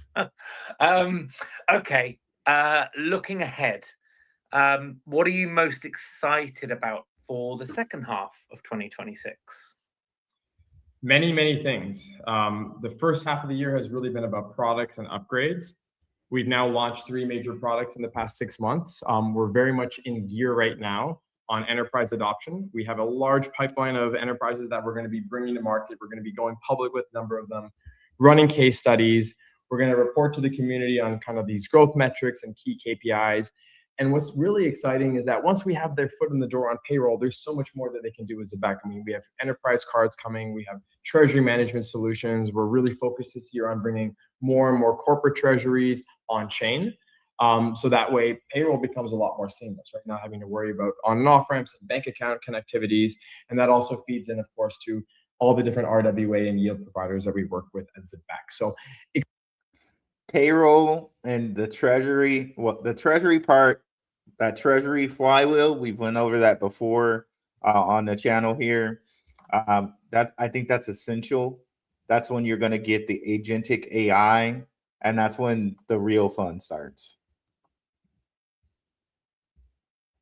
Okay. Looking ahead, what are you most excited about for the second half of 2026? Many things. The first half of the year has really been about products and upgrades. We've now launched 3 major products in the past 6 months. We're very much in gear right now on enterprise adoption. We have a large pipeline of enterprises that we're going to be bringing to market. We're going to be going public with a number of them, running case studies. We're going to report to the community on kind of these growth metrics and key KPIs. And what's really exciting is that once we have their foot in the door on payroll, there's so much more that they can do with ZEBEC. I mean, we have enterprise cards coming. We have treasury management solutions. We're really focused this year on bringing more and more corporate treasuries on chain. So that way payroll becomes a lot more seamless, right? Not having to worry about on and off ramps and bank account connectivities. And that also feeds in, of course, to all the different RWA and yield providers that we work with at ZEBEC. So payroll and the treasury, the treasury part, that treasury flywheel, we've went over that before on the channel here. That I think that's essential. That's when you're going to get the agentic AI, and that's when the real fun starts.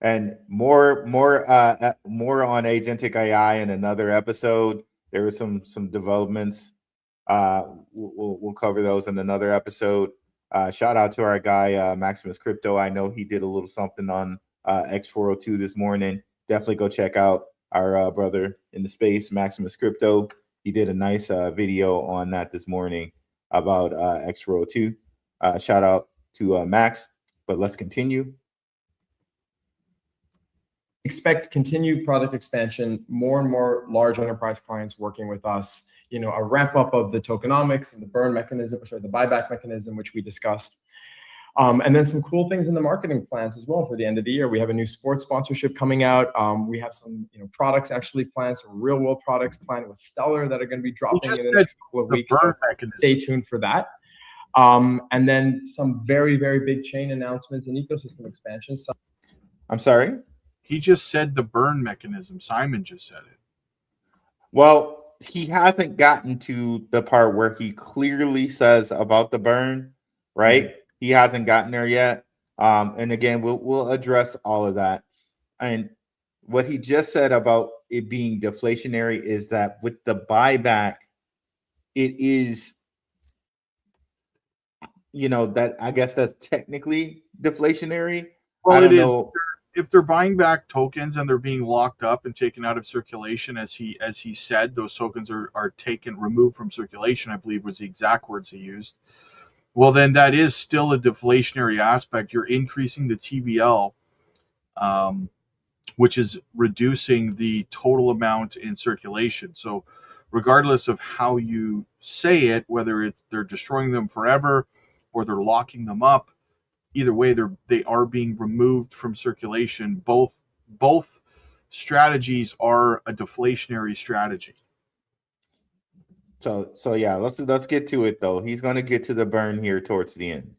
And more on agentic AI in another episode. There were some developments. We'll cover those in another episode. Shout out to our guy Maximus Crypto. I know he did a little something on X402 this morning. Definitely go check out our brother in the space, Maximus Crypto. He did a nice video on that this morning about X402. Shout out to Max. But let's continue. Expect continued product expansion, more and more large enterprise clients working with us, a wrap up of the tokenomics and the burn mechanism, the buyback mechanism, which we discussed. And then some cool things in the marketing plans as well for the end of the year. We have a new sports sponsorship coming out. We have some products actually planned, some real world products planned with Stellar that are going to be dropping in the next couple of weeks. So stay tuned for that. And then some very, very big chain announcements and ecosystem expansions. I'm sorry? He just said the burn mechanism. Simon just said it. Well, he hasn't gotten to the part where he clearly says about the burn, right? Mm-hmm. He hasn't gotten there yet. And again, we'll address all of that. And what he just said about it being deflationary is that with the buyback, it is, that I guess that's technically deflationary. Well, I don't know. If they're buying back tokens and they're being locked up and taken out of circulation, as he said, those tokens are removed from circulation, I believe was the exact words he used. Well, then that is still a deflationary aspect. You're increasing the TVL, which is reducing the total amount in circulation. So regardless of how you say it, whether they're destroying them forever or they're locking them up, either way, they are being removed from circulation. Both strategies are a deflationary strategy. So yeah, let's get to it though. He's going to get to the burn here towards the end.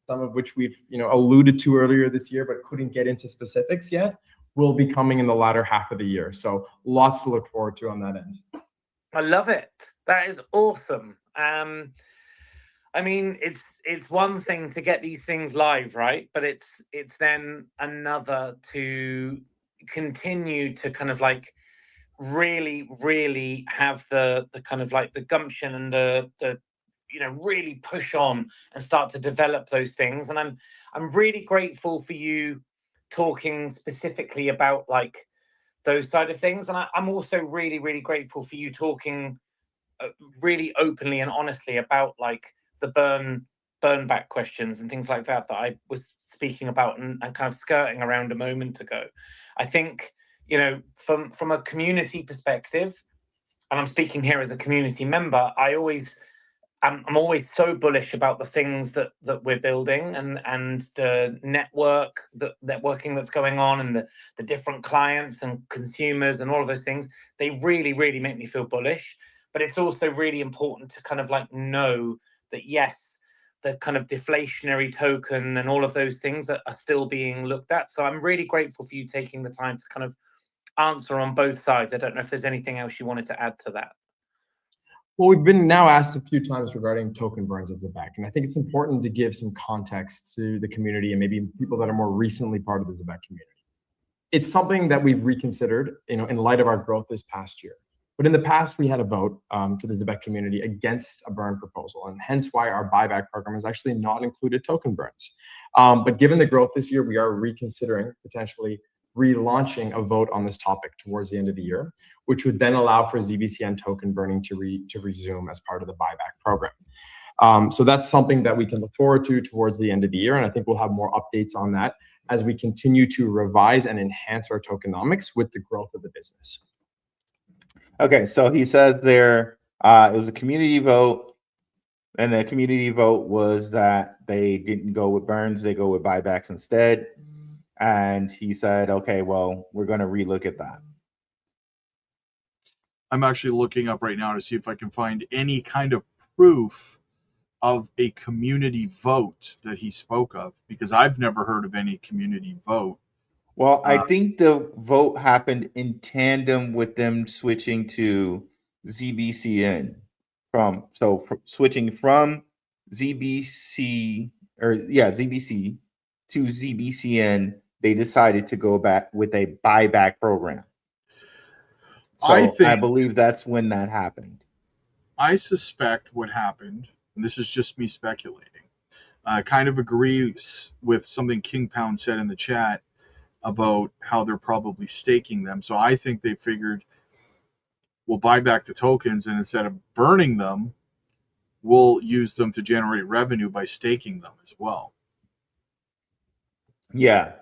Some of which we've alluded to earlier this year, but couldn't get into specifics yet, will be coming in the latter half of the year. So lots to look forward to on that end. I love it. That is awesome. I mean, it's one thing to get these things live, right? But it's then another to continue to kind of like really have the kind of like the gumption and the really push on and start to develop those things. And I'm really grateful for you talking specifically about like those side of things. And I'm also really grateful for you talking really openly and honestly about like the burn back questions and things like that I was speaking about and kind of skirting around a moment ago. I think, from a community perspective, and I'm speaking here as a community member, I'm always so bullish about the things that we're building and the networking that's going on and the different clients and consumers and all of those things. They really make me feel bullish. But it's also really important to kind of like know that, yes, the kind of deflationary token and all of those things that are still being looked at. So I'm really grateful for you taking the time to kind of answer on both sides. I don't know if there's anything else you wanted to add to that. Well, we've been now asked a few times regarding token burns at ZEBEC, and I think it's important to give some context to the community and maybe people that are more recently part of the ZEBEC community. It's something that we've reconsidered, in light of our growth this past year. But in the past, we had a vote to the ZEBEC community against a burn proposal, and hence why our buyback program has actually not included token burns. But given the growth this year, we are reconsidering potentially relaunching a vote on this topic towards the end of the year, which would then allow for ZBCN token burning to resume as part of the buyback program. So that's something that we can look forward to towards the end of the year, and I think we'll have more updates on that as we continue to revise and enhance our tokenomics with the growth of the business. Okay, so he says there it was a community vote, and the community vote was that they didn't go with burns, they go with buybacks instead. And he said, okay, well, we're going to relook at that. I'm actually looking up right now to see if I can find any kind of proof of a community vote that he spoke of, because I've never heard of any community vote. Well, I think the vote happened in tandem with them switching to ZBCN switching from ZBC to ZBCN. They decided to go back with a buyback program. So I believe that's when that happened. I suspect what happened, and this is just me speculating, kind of agrees with something King Pound said in the chat about how they're probably staking them. So I think they figured we'll buy back the tokens, and instead of burning them, we'll use them to generate revenue by staking them as well. Yeah.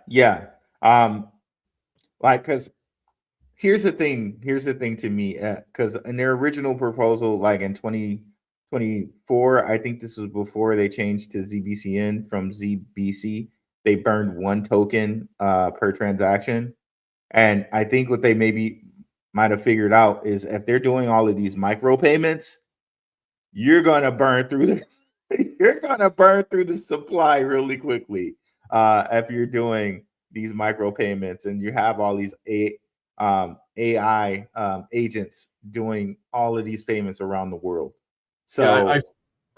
Because here's the thing to me, because in their original proposal, like in 2024. I think this was before they changed to ZBCN from ZBC. They burned 1 token per transaction. And I think what they maybe might have figured out is if they're doing all of these micro payments, you're gonna burn through the supply really quickly if you're doing these micro payments and you have all these AI agents doing all of these payments around the world. So yeah,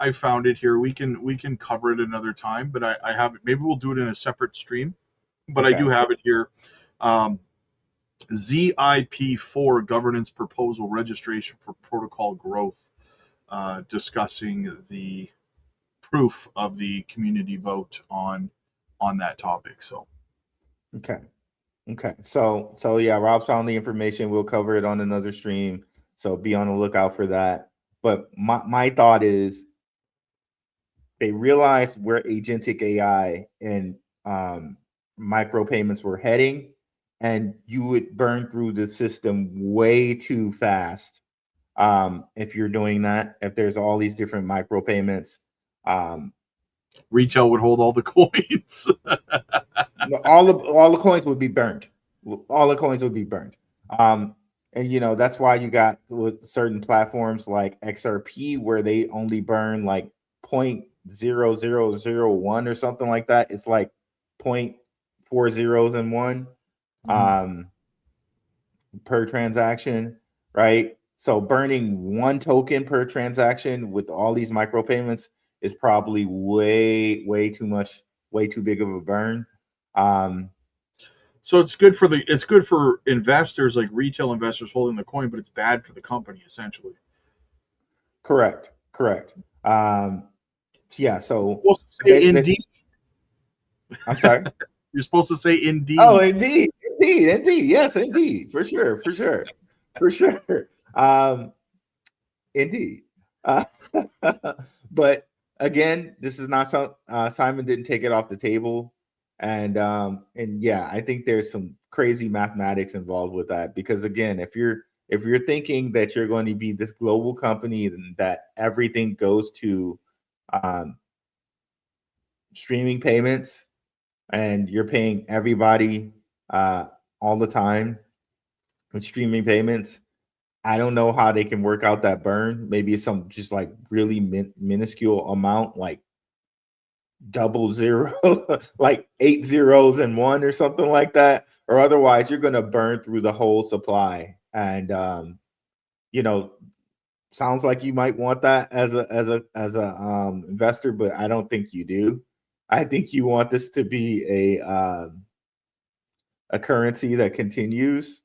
I found it here. We can cover it another time, but I have it. Maybe we'll do it in a separate stream. But I do have it here. ZIP4 governance proposal registration for protocol growth, discussing the proof of the community vote on that topic. So okay. So yeah, Rob found the information. We'll cover it on another stream. So be on the lookout for that. But my thought is they realized where agentic AI and micropayments were heading, and you would burn through the system way too fast if you're doing that. If there's all these different micropayments, retail would hold all the coins. all the coins would be burned. All the coins would be burned. And that's why you got with certain platforms like XRP where they only burn like 0.0001 or something like that. It's like 0.4 zeros and 1 per transaction, right? So burning 1 token per transaction with all these micropayments is probably way too much, way too big of a burn. So it's good for investors, like retail investors holding the coin, but it's bad for the company essentially. Correct. Yeah. So indeed. I'm sorry. You're supposed to say indeed. Oh, indeed. Yes, indeed. For sure. Indeed. But again, this is not so. Simon didn't take it off the table. And yeah, I think there's some crazy mathematics involved with that, because again, if you're thinking that you're going to be this global company and that everything goes to streaming payments and you're paying everybody all the time with streaming payments, I don't know how they can work out that burn. Maybe it's some just like really minuscule amount, like 00, like 8 zeros and 1 or something like that, or otherwise you're going to burn through the whole supply. And sounds like you might want that as a investor, but I don't think you do. I think you want this to be a currency that continues,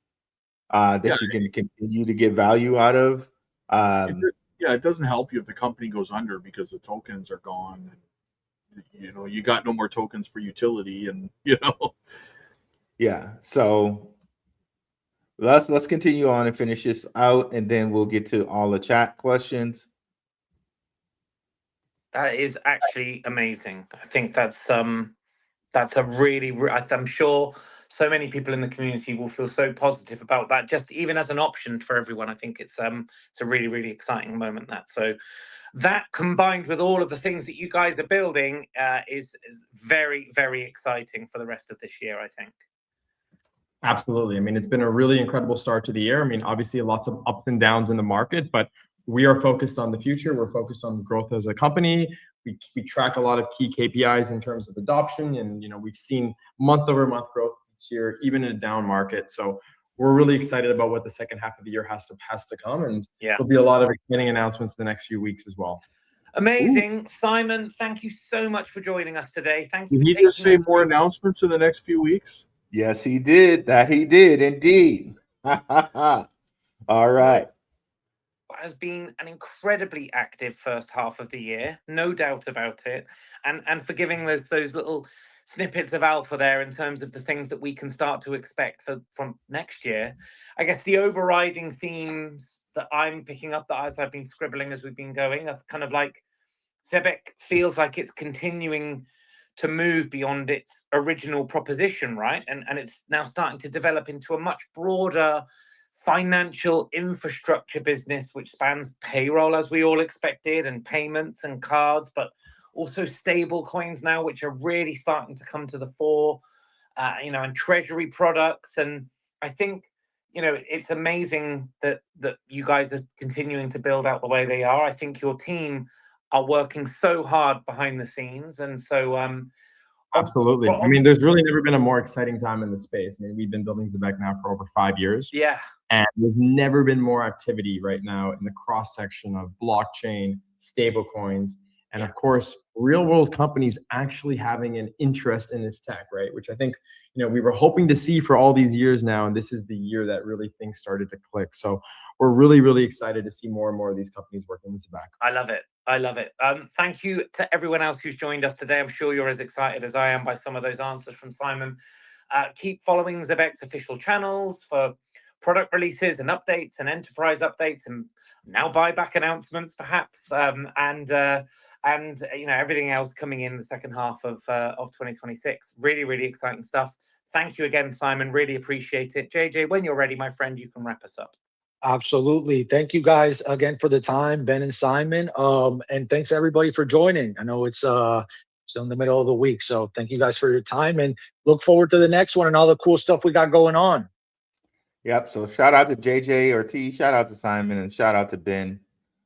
that you can continue to get value out of. It doesn't help you if the company goes under because the tokens are gone. You got no more tokens for utility, and Yeah. So let's continue on and finish this out, and then we'll get to all the chat questions. That is actually amazing. I think that's a really, I'm sure so many people in the community will feel so positive about that, just even as an option for everyone. I think it's a really, really exciting moment. That combined with all of the things that you guys are building is very, very exciting for the rest of this year, I think. Absolutely. I mean, it's been a really incredible start to the year. I mean, obviously lots of ups and downs in the market, but we are focused on the future. We're focused on growth as a company. We track a lot of key KPIs in terms of adoption, and we've seen month-over-month growth this year, even in a down market. So we're really excited about what the second half of the year has to come, and there'll be a lot of exciting announcements in the next few weeks as well. Amazing. Ooh. Simon, thank you so much for joining us today. Thank you. Did he just say more announcements in the next few weeks? Yes, he did. That he did indeed. All right. Has been an incredibly active first half of the year, no doubt about it, and for giving those little snippets of alpha there in terms of the things that we can start to expect from next year. I guess the overriding themes that I'm picking up, that as I've been scribbling as we've been going, are kind of like ZEBEC feels like it's continuing to move beyond its original proposition, right? And it's now starting to develop into a much broader financial infrastructure business, which spans payroll, as we all expected, and payments and cards, but also stable coins now, which are really starting to come to the fore, and treasury products. And I think, it's amazing that you guys are continuing to build out the way they are. I think your team are working so hard behind the scenes. And so, absolutely. I mean, there's really never been a more exciting time in the space. I mean, we've been building ZEBEC now for over 5 years. Yeah. And there's never been more activity right now in the cross section of blockchain, stable coins, and of course, real world companies actually having an interest in this tech, right? Which I think, we were hoping to see for all these years now. And this is the year that really things started to click. So we're really, really excited to see more and more of these companies working with ZEBEC. I love it. I love it. Thank you to everyone else who's joined us today. I'm sure you're as excited as I am by some of those answers from Simon. Keep following ZEBEC's official channels for product releases and updates and enterprise updates and now buyback announcements, perhaps, and everything else coming in the second half of 2026. Really, really exciting stuff. Thank you again, Simon. Really appreciate it. JJ, when you're ready, my friend, you can wrap us up. Absolutely. Thank you guys again for the time, Ben and Simon. And thanks everybody for joining. I know it's still in the middle of the week, so thank you guys for your time and look forward to the next one and all the cool stuff we got going on. Yep. So shout out to JJ Ortiz, shout out to Simon, and shout out to Ben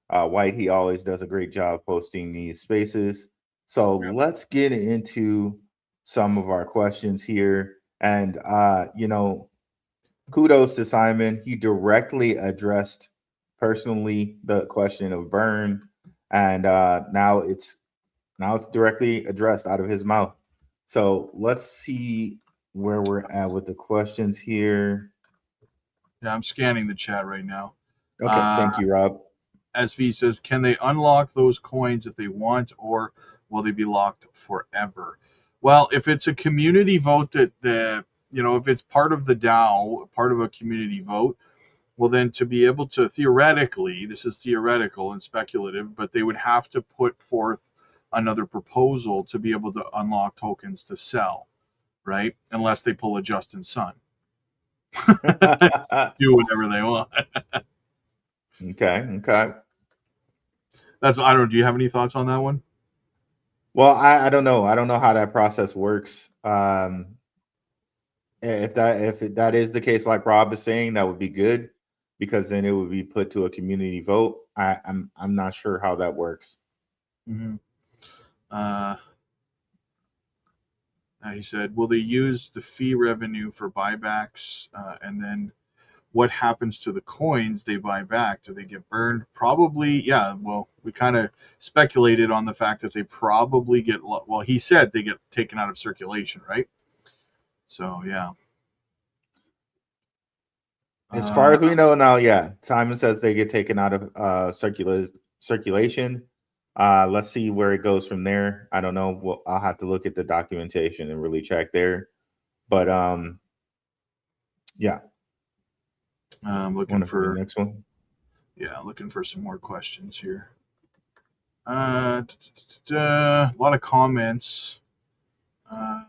White. He always does a great job posting these spaces. So let's get into some of our questions here. And kudos to Simon. He directly addressed personally the question of burn, and now it's directly addressed out of his mouth. So let's see where we're at with the questions here. Yeah, I'm scanning the chat right now. Okay, thank you, Rob. SV says, can they unlock those coins if they want, or will they be locked forever? Well, if it's a community vote if it's part of the DAO, part of a community vote, well, then to be able to theoretically, this is theoretical and speculative, but they would have to put forth another proposal to be able to unlock tokens to sell, right? Unless they pull a Justin Sun. Do whatever they want. Okay. I don't know. Do you have any thoughts on that one? Well, I don't know. I don't know how that process works. If that is the case, like Rob is saying, that would be good because then it would be put to a community vote. I'm not sure how that works. Mm-hmm. He said, will they use the fee revenue for buybacks? And then what happens to the coins they buy back? Do they get burned? Probably, yeah. Well, we kind of speculated on the fact that they probably get, well, he said they get taken out of circulation, right? So, yeah. As far as we know now, yeah. Simon says they get taken out of circulation. Let's see where it goes from there. I don't know. Well, I'll have to look at the documentation and really check there. But yeah. Looking for the next one. Yeah, looking for some more questions here. A lot of comments. I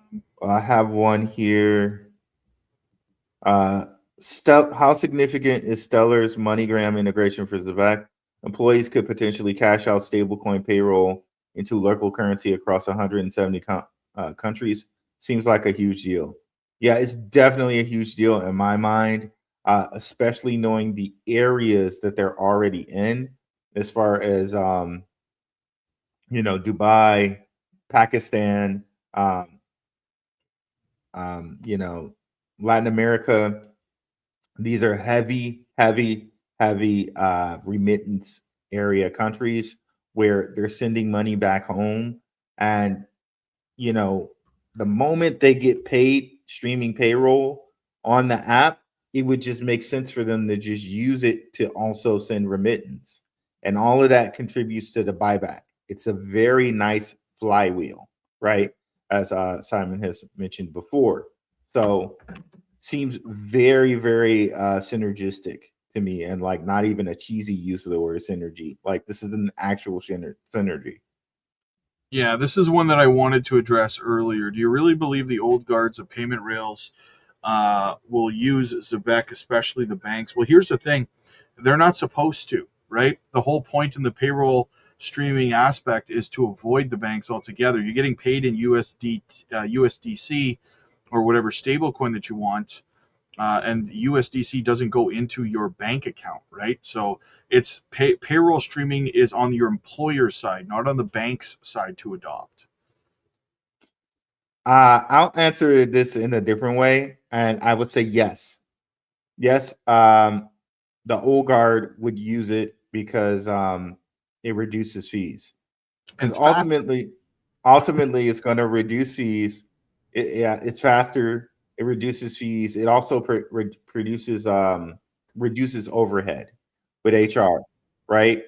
have one here. How significant is Stellar's MoneyGram integration for ZEBEC? Employees could potentially cash out stablecoin payroll into local currency across 170 countries. Seems like a huge deal. Yeah, it's definitely a huge deal in my mind, especially knowing the areas that they're already in, as far as Dubai, Pakistan, Latin America. These are heavy remittance area countries where they're sending money back home. And, the moment they get paid streaming payroll on the app, it would just make sense for them to just use it to also send remittance. And all of that contributes to the buyback. It's a very nice flywheel, right? As Simon has mentioned before. So seems very, very synergistic to me, and like not even a cheesy use of the word synergy. Like this is an actual synergy. Yeah, this is one that I wanted to address earlier. Do you really believe the old guards of payment rails will use ZEBEC, especially the banks. Well, here's the thing. They're not supposed to, right? The whole point in the payroll streaming aspect is to avoid the banks altogether. You're getting paid in USDC or whatever stablecoin that you want, and USDC doesn't go into your bank account, right? So it's payroll streaming is on your employer's side, not on the bank's side to adopt. I'll answer this in a different way, and I would say yes. Yes, the old guard would use it because it reduces fees. Because ultimately, it's going to reduce fees. It's faster. It reduces fees. It also reduces overhead with HR, right?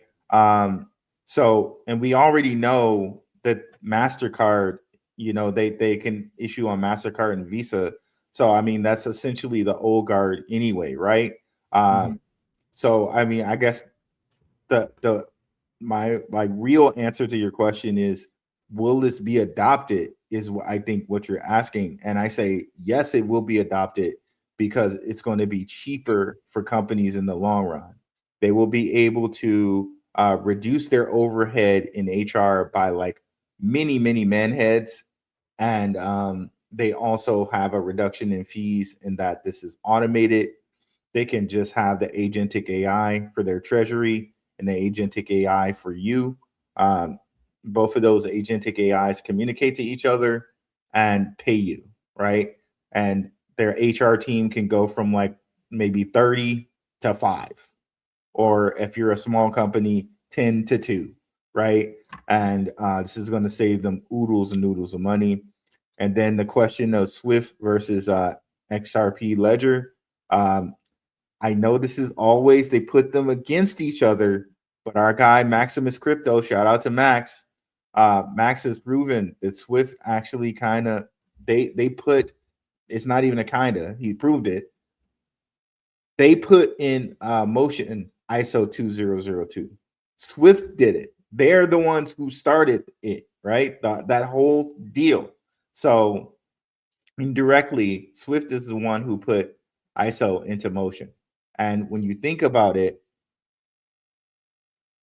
So, and we already know that MasterCard, they can issue on MasterCard and Visa. So, I mean, that's essentially the old guard anyway, right? So, I mean, I guess my real answer to your question is, will this be adopted? Is I think what you're asking, and I say yes, it will be adopted because it's going to be cheaper for companies in the long run. They will be able to reduce their overhead in HR by like many man heads, and they also have a reduction in fees in that this is automated. They can just have the agentic AI for their treasury and the agentic AI for you. Both of those agentic AIs communicate to each other and pay you, right? And their HR team can go from like maybe 30 to 5, or if you're a small company, 10 to 2, right? And this is going to save them oodles and noodles of money. And then the question of Swift versus XRP Ledger. I know this is always, they put them against each other, but our guy Maximus Crypto, shout out to Max. Max has proven that Swift actually kind of, they put, it's not even a kind of, he proved it. They put in motion ISO 2002. Swift did it. They're the ones who started it, right? That whole deal. So indirectly, Swift is the one who put ISO into motion. And when you think about it,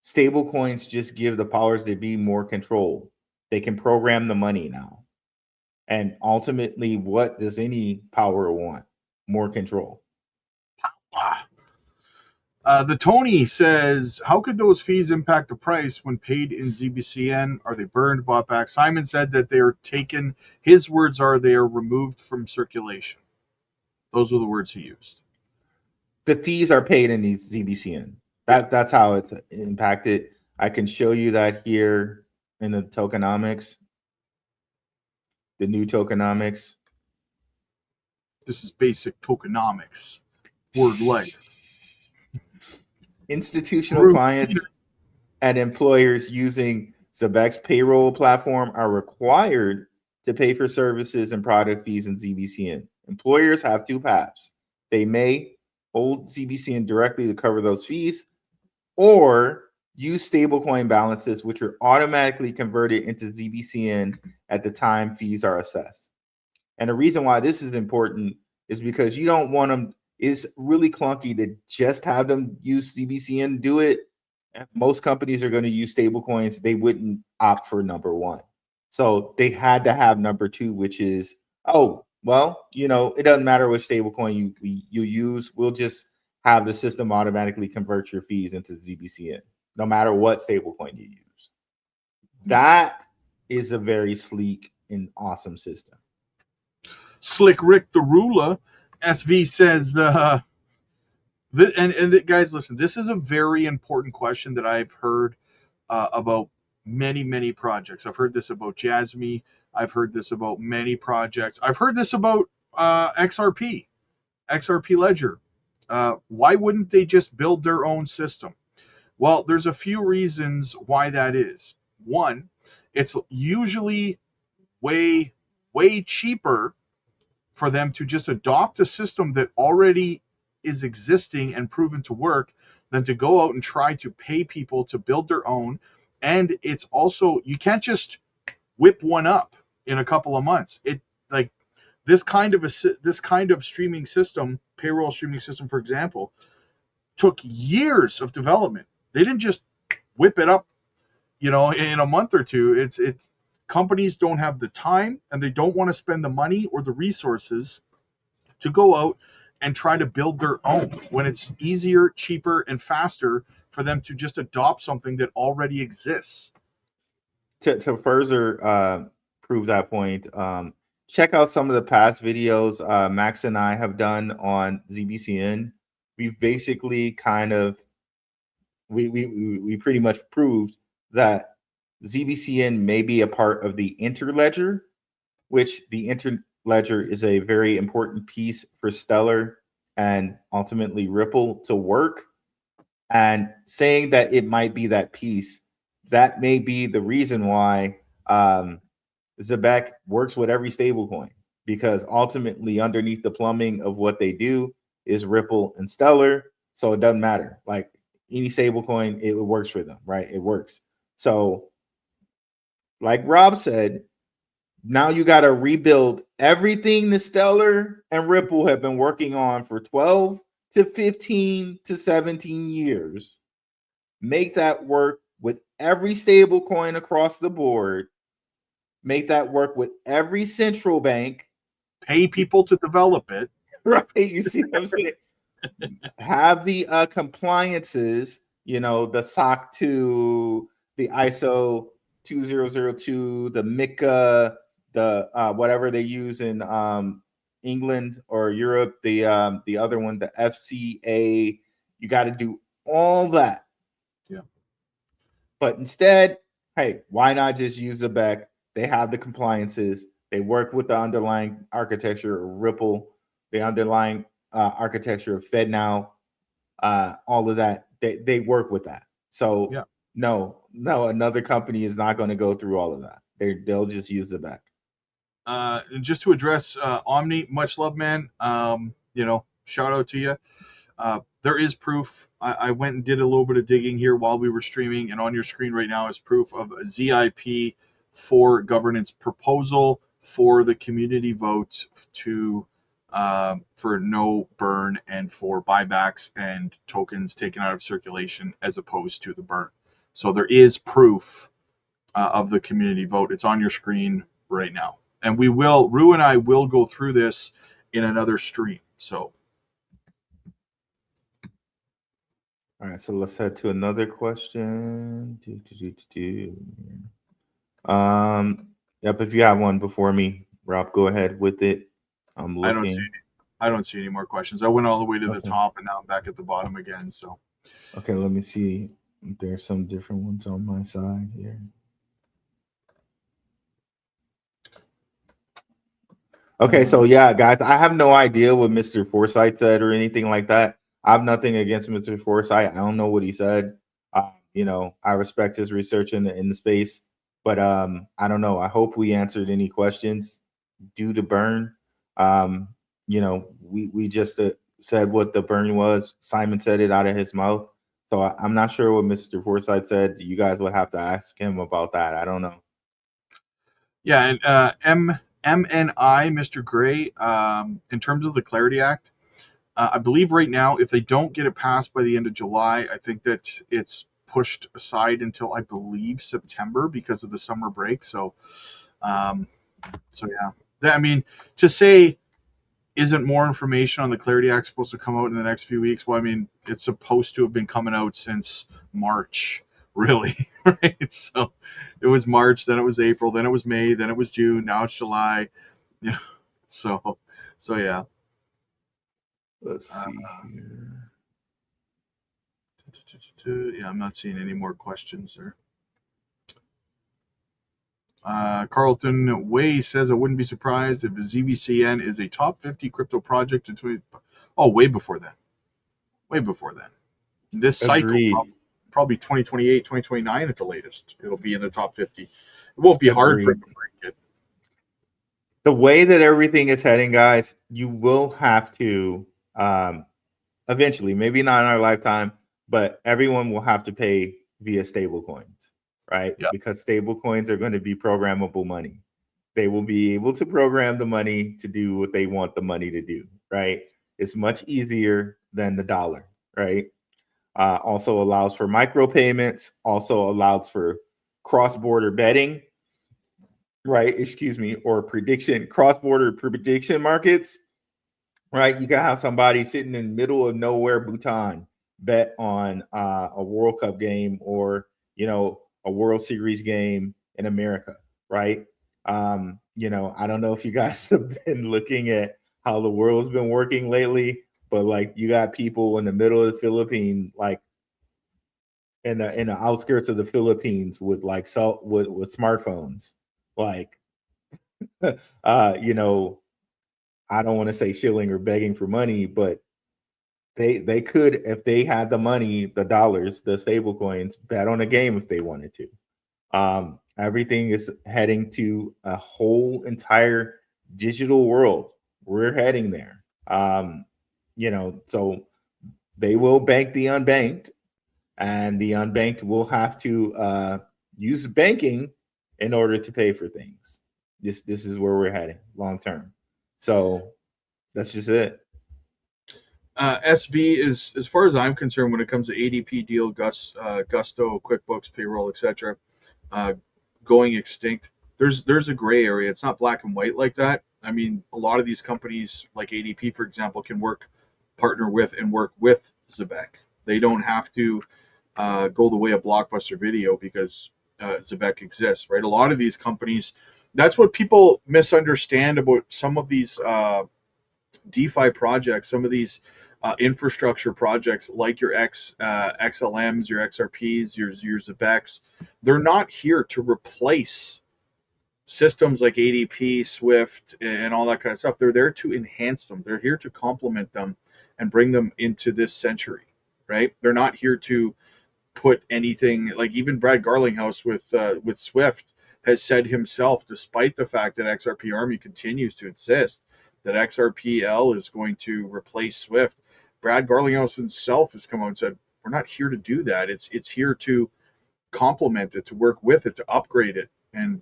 stable coins just give the powers that be more control. They can program the money now. And ultimately, what does any power want? More control. The Tony says, how could those fees impact the price when paid in ZBCN? Are they burned, bought back? Simon said that they are taken. His words are they are removed from circulation. Those were the words he used. The fees are paid in these ZBCN. That's how it's impacted. I can show you that here in the tokenomics, the new tokenomics. This is basic tokenomics. Word life. Institutional clients and employers using ZEBEC's payroll platform are required to pay for services and product fees in ZBCN. Employers have two paths. They may hold ZBCN directly to cover those fees, or use stablecoin balances, which are automatically converted into ZBCN at the time fees are assessed. And the reason why this is important is because you don't want them, it's really clunky to just have them use ZBCN do it. Most companies are going to use stablecoins. They wouldn't opt for number one. So they had to have number two, which is, oh, well, it doesn't matter which stablecoin you use. We'll just have the system automatically convert your fees into ZBCN, no matter what stablecoin you use. That is a very sleek and awesome system. Slick Rick the Ruler, SV says, guys, listen, this is a very important question that I've heard about many projects. I've heard this about Jasmy. I've heard this about many projects. I've heard this about XRP Ledger. Why wouldn't they just build their own system? Well, there's a few reasons why that is. One, it's usually way cheaper for them to just adopt a system that already is existing and proven to work than to go out and try to pay people to build their own. And it's also, you can't just whip one up in a couple of months. this kind of streaming system, payroll streaming system, for example, took years of development. They didn't just whip it up, in a month or two. It's companies don't have the time, and they don't want to spend the money or the resources to go out and try to build their own when it's easier, cheaper, and faster for them to just adopt something that already exists. To further prove that point, check out some of the past videos Max and I have done on ZBCN. We've basically we pretty much proved that ZBCN may be a part of the interledger, which the interledger is a very important piece for Stellar and ultimately Ripple to work. And saying that it might be that piece, that may be the reason why ZEBEC works with every stablecoin, because ultimately underneath the plumbing of what they do is Ripple and Stellar. So it doesn't matter. Like any stablecoin, it works for them, right? It works. So like Rob said, now you got to rebuild everything the Stellar and Ripple have been working on for 12 to 15 to 17 years. Make that work with every stable coin across the board. Make that work with every central bank. Pay people to develop it. Right. You see what I'm saying? Have the compliances, the SOC 2, the ISO 2002, the MiCA, the whatever they use in England or Europe, the other one, the FCA. You got to do all that. Yeah. But instead, hey, why not just use ZEBEC? They have the compliances. They work with the underlying architecture of Ripple, the underlying architecture of FedNow, all of that. They work with that. So yeah. No, another company is not going to go through all of that. They'll just use ZEBEC. And just to address Omni, much love, man. Shout out to you. There is proof. I went and did a little bit of digging here while we were streaming, and on your screen right now is proof of a ZIP for governance proposal for the community vote to for no burn and for buybacks and tokens taken out of circulation as opposed to the burn. So there is proof of the community vote. It's on your screen right now. And Rue and I will go through this in another stream. So. All right, so let's head to another question. Yep, if you have one before me, Rob, go ahead with it. I'm looking. I don't see any more questions. I went all the way to the top, and now I'm back at the bottom again. So. Okay, let me see. There's some different ones on my side here. Okay, so yeah, guys, I have no idea what Mr. Forsyth said or anything like that. I have nothing against Mr. Forsyth. I don't know what he said. I respect his research in the space, but I don't know. I hope we answered any questions due to burn. We just said what the burn was. Simon said it out of his mouth. So I'm not sure what Mr. Forsyth said. You guys would have to ask him about that. I don't know. Yeah, and MNI, Mr. Gray, in terms of the Clarity Act, I believe right now, if they don't get it passed by the end of July, I think that it's pushed aside until, I believe, September because of the summer break. So yeah. I mean, to say, isn't more information on the Clarity Act supposed to come out in the next few weeks? Well, I mean, it's supposed to have been coming out since March, really, right? So it was March, then it was April, then it was May, then it was June, now it's July. Yeah. So yeah. Let's see here. Yeah, I'm not seeing any more questions there. Carlton Way says, I wouldn't be surprised if the ZBCN is a top 50 crypto project in 20. Oh, way before then. This cycle, probably 2028, 2029 at the latest. It'll be in the top 50. It won't be hard for it to break it. The way that everything is heading, guys, you will have to eventually, maybe not in our lifetime, but everyone will have to pay via stable coins, right? Yeah. Because stable coins are going to be programmable money. They will be able to program the money to do what they want the money to do, right? It's much easier than the dollar, right? Also allows for micropayments, also allows for cross-border betting, right? Excuse me, or cross-border prediction markets, right? You can have somebody sitting in the middle of nowhere, Bhutan, bet on a World Cup game or, a World Series game in America, right? I don't know if you guys have been looking at how the world's been working lately, but like you got people in the middle of the Philippines, like in the outskirts of the Philippines with like with smartphones, like I don't want to say shilling or begging for money, but they could, if they had the money, the dollars, the stable coins, bet on a game if they wanted to. Everything is heading to a whole entire digital world. We're heading there. So they will bank the unbanked, and the unbanked will have to use banking in order to pay for things. This is where we're heading long term. So that's just it. SV is, as far as I'm concerned, when it comes to ADP, Deal, Gusto, QuickBooks, payroll, etc., going extinct. There's a gray area. It's not black and white like that. I mean, a lot of these companies, like ADP, for example, can partner with ZEBEC. They don't have to go the way of Blockbuster Video because ZEBEC exists, right? A lot of these companies, that's what people misunderstand about some of these DeFi projects, some of these infrastructure projects like your XLMs, your XRPs, your ZEBECs. They're not here to replace systems like ADP, Swift, and all that kind of stuff. They're there to enhance them. They're here to complement them and bring them into this century, right? They're not here to put anything, like even Brad Garlinghouse with Swift has said himself, despite the fact that XRP Army continues to insist that XRPL is going to replace Swift. Brad Garlinghouse himself has come out and said, we're not here to do that. It's here to complement it, to work with it, to upgrade it. And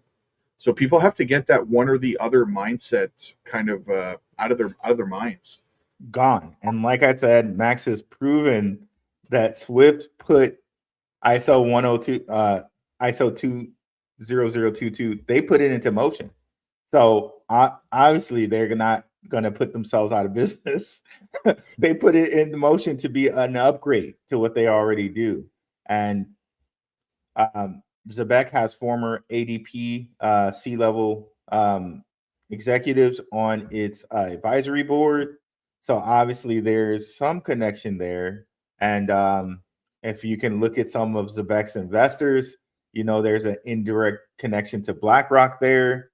so people have to get that one or the other mindset kind of out of their minds. Gone. And like I said, Max has proven that Swift put ISO 102, ISO 20022, they put it into motion. So obviously they're not going to put themselves out of business. They put it in motion to be an upgrade to what they already do. And ZEBEC has former ADP C-level executives on its advisory board. So obviously there's some connection there. And if you can look at some of ZEBEC's investors, there's an indirect connection to BlackRock there.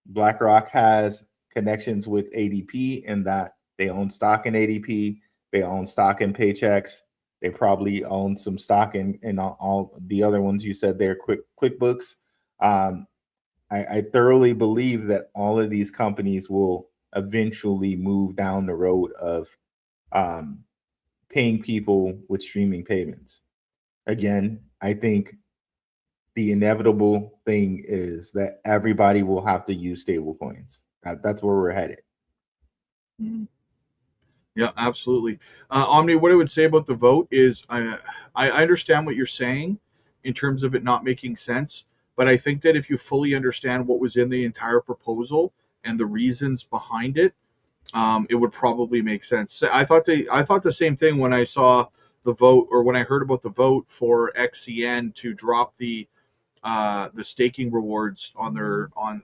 BlackRock has connections with ADP in that they own stock in ADP, they own stock in Paychex, they probably own some stock in all the other ones you said there, QuickBooks. I thoroughly believe that all of these companies will eventually move down the road of paying people with streaming payments. Again, I think the inevitable thing is that everybody will have to use stable coins. That's where we're headed. Yeah, absolutely. Omni, what I would say about the vote is I understand what you're saying in terms of it not making sense, but I think that if you fully understand what was in the entire proposal and the reasons behind it, it would probably make sense. So I thought the same thing when I saw the vote, or when I heard about the vote for XCN to drop the staking rewards on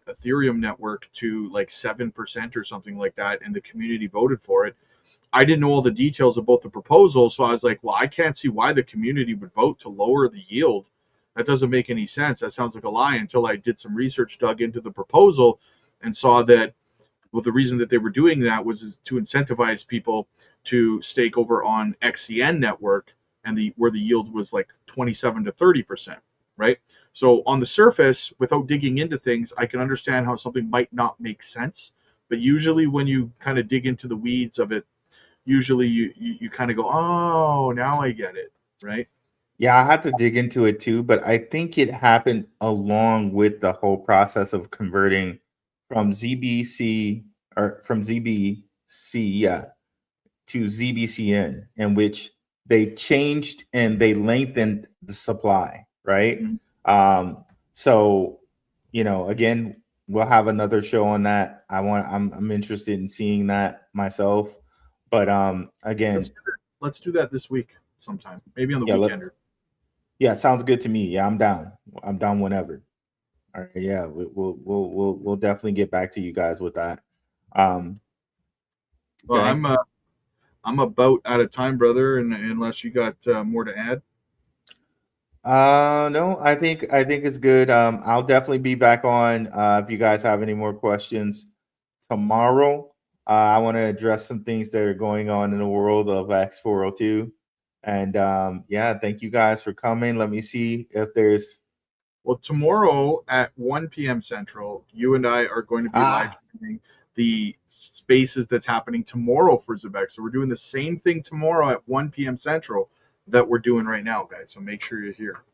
Ethereum network to like 7% or something like that, and the community voted for it. I didn't know all the details about the proposal, so I was like, well, I can't see why the community would vote to lower the yield. That doesn't make any sense. That sounds like a lie, until I did some research, dug into the proposal, and saw that, well, the reason that they were doing that was to incentivize people to stake over on XCN network, and where the yield was like 27 to 30%, right? So on the surface, without digging into things, I can understand how something might not make sense. But usually when you kind of dig into the weeds of it, usually you kind of go, oh, now I get it, right? Yeah, I had to dig into it too, but I think it happened along with the whole process of converting from ZBC or from ZBC, yeah, to ZBCN, in which they changed and they lengthened the supply, right? So, you know, again, we'll have another show on that. I'm interested in seeing that myself. But again, let's do that this week sometime, maybe on the yeah, weekend. Yeah, sounds good to me. Yeah, I'm down. I'm down whenever. All right, yeah, we'll definitely get back to you guys with that. Well, okay. I'm about out of time, brother, and unless you got more to add. No, I think it's good. I'll definitely be back on if you guys have any more questions tomorrow. I want to address some things that are going on in the world of X402. And yeah, thank you guys for coming. Let me see if there's. Well, tomorrow at 1 p.m. Central, you and I are going to be live streaming the spaces that's happening tomorrow for ZEBEC. So we're doing the same thing tomorrow at 1 p.m. Central that we're doing right now, guys. So make sure you're here.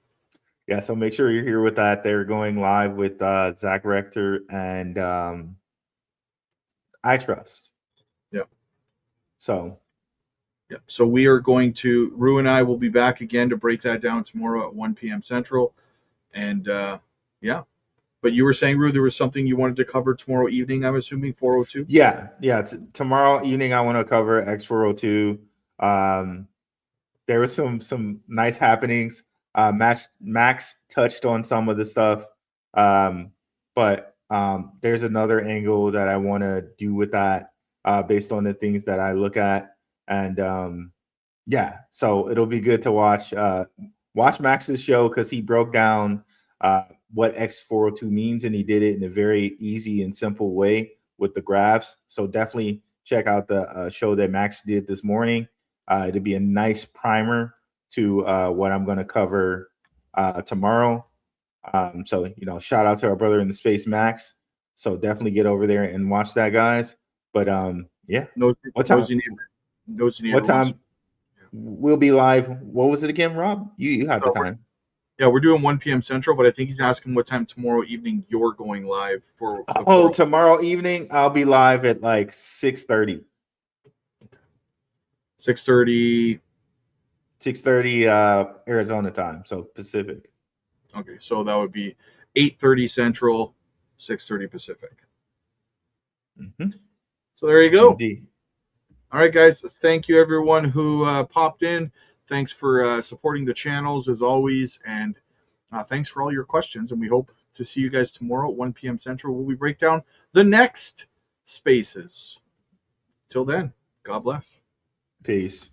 Yeah, so make sure you're here with that. They're going live with Zach Rector and I Trust. Yep. So. Yep. So we are going to, Rue and I will be back again to break that down tomorrow at 1 p.m. Central. And yeah. But you were saying, Rue, there was something you wanted to cover tomorrow evening, I'm assuming, 402? Yeah. Tomorrow evening, I want to cover X402. There was some nice happenings. Max touched on some of the stuff. But there's another angle that I want to do with that based on the things that I look at. And yeah, so it'll be good to watch Max's show because he broke down what X402 means, and he did it in a very easy and simple way with the graphs. So definitely check out the show that Max did this morning. It'll be a nice primer to what I'm going to cover tomorrow. So, you know, shout out to our brother in the space, Max. So definitely get over there and watch that, guys. But yeah. What time? We'll be live. What was it again, Rob? You had the time. Yeah, we're doing 1 p.m. Central, but I think he's asking what time tomorrow evening you're going live for. Tomorrow evening I'll be live at like 6:30. 6:30. 6:30 Arizona time, so Pacific. Okay, so that would be 8:30 Central, 6:30 Pacific. So there you go. Indeed. All right, guys. Thank you, everyone who popped in. Thanks for supporting the channels as always, and thanks for all your questions. And we hope to see you guys tomorrow at 1 p.m. Central, where we break down the next spaces. Till then, God bless. Peace.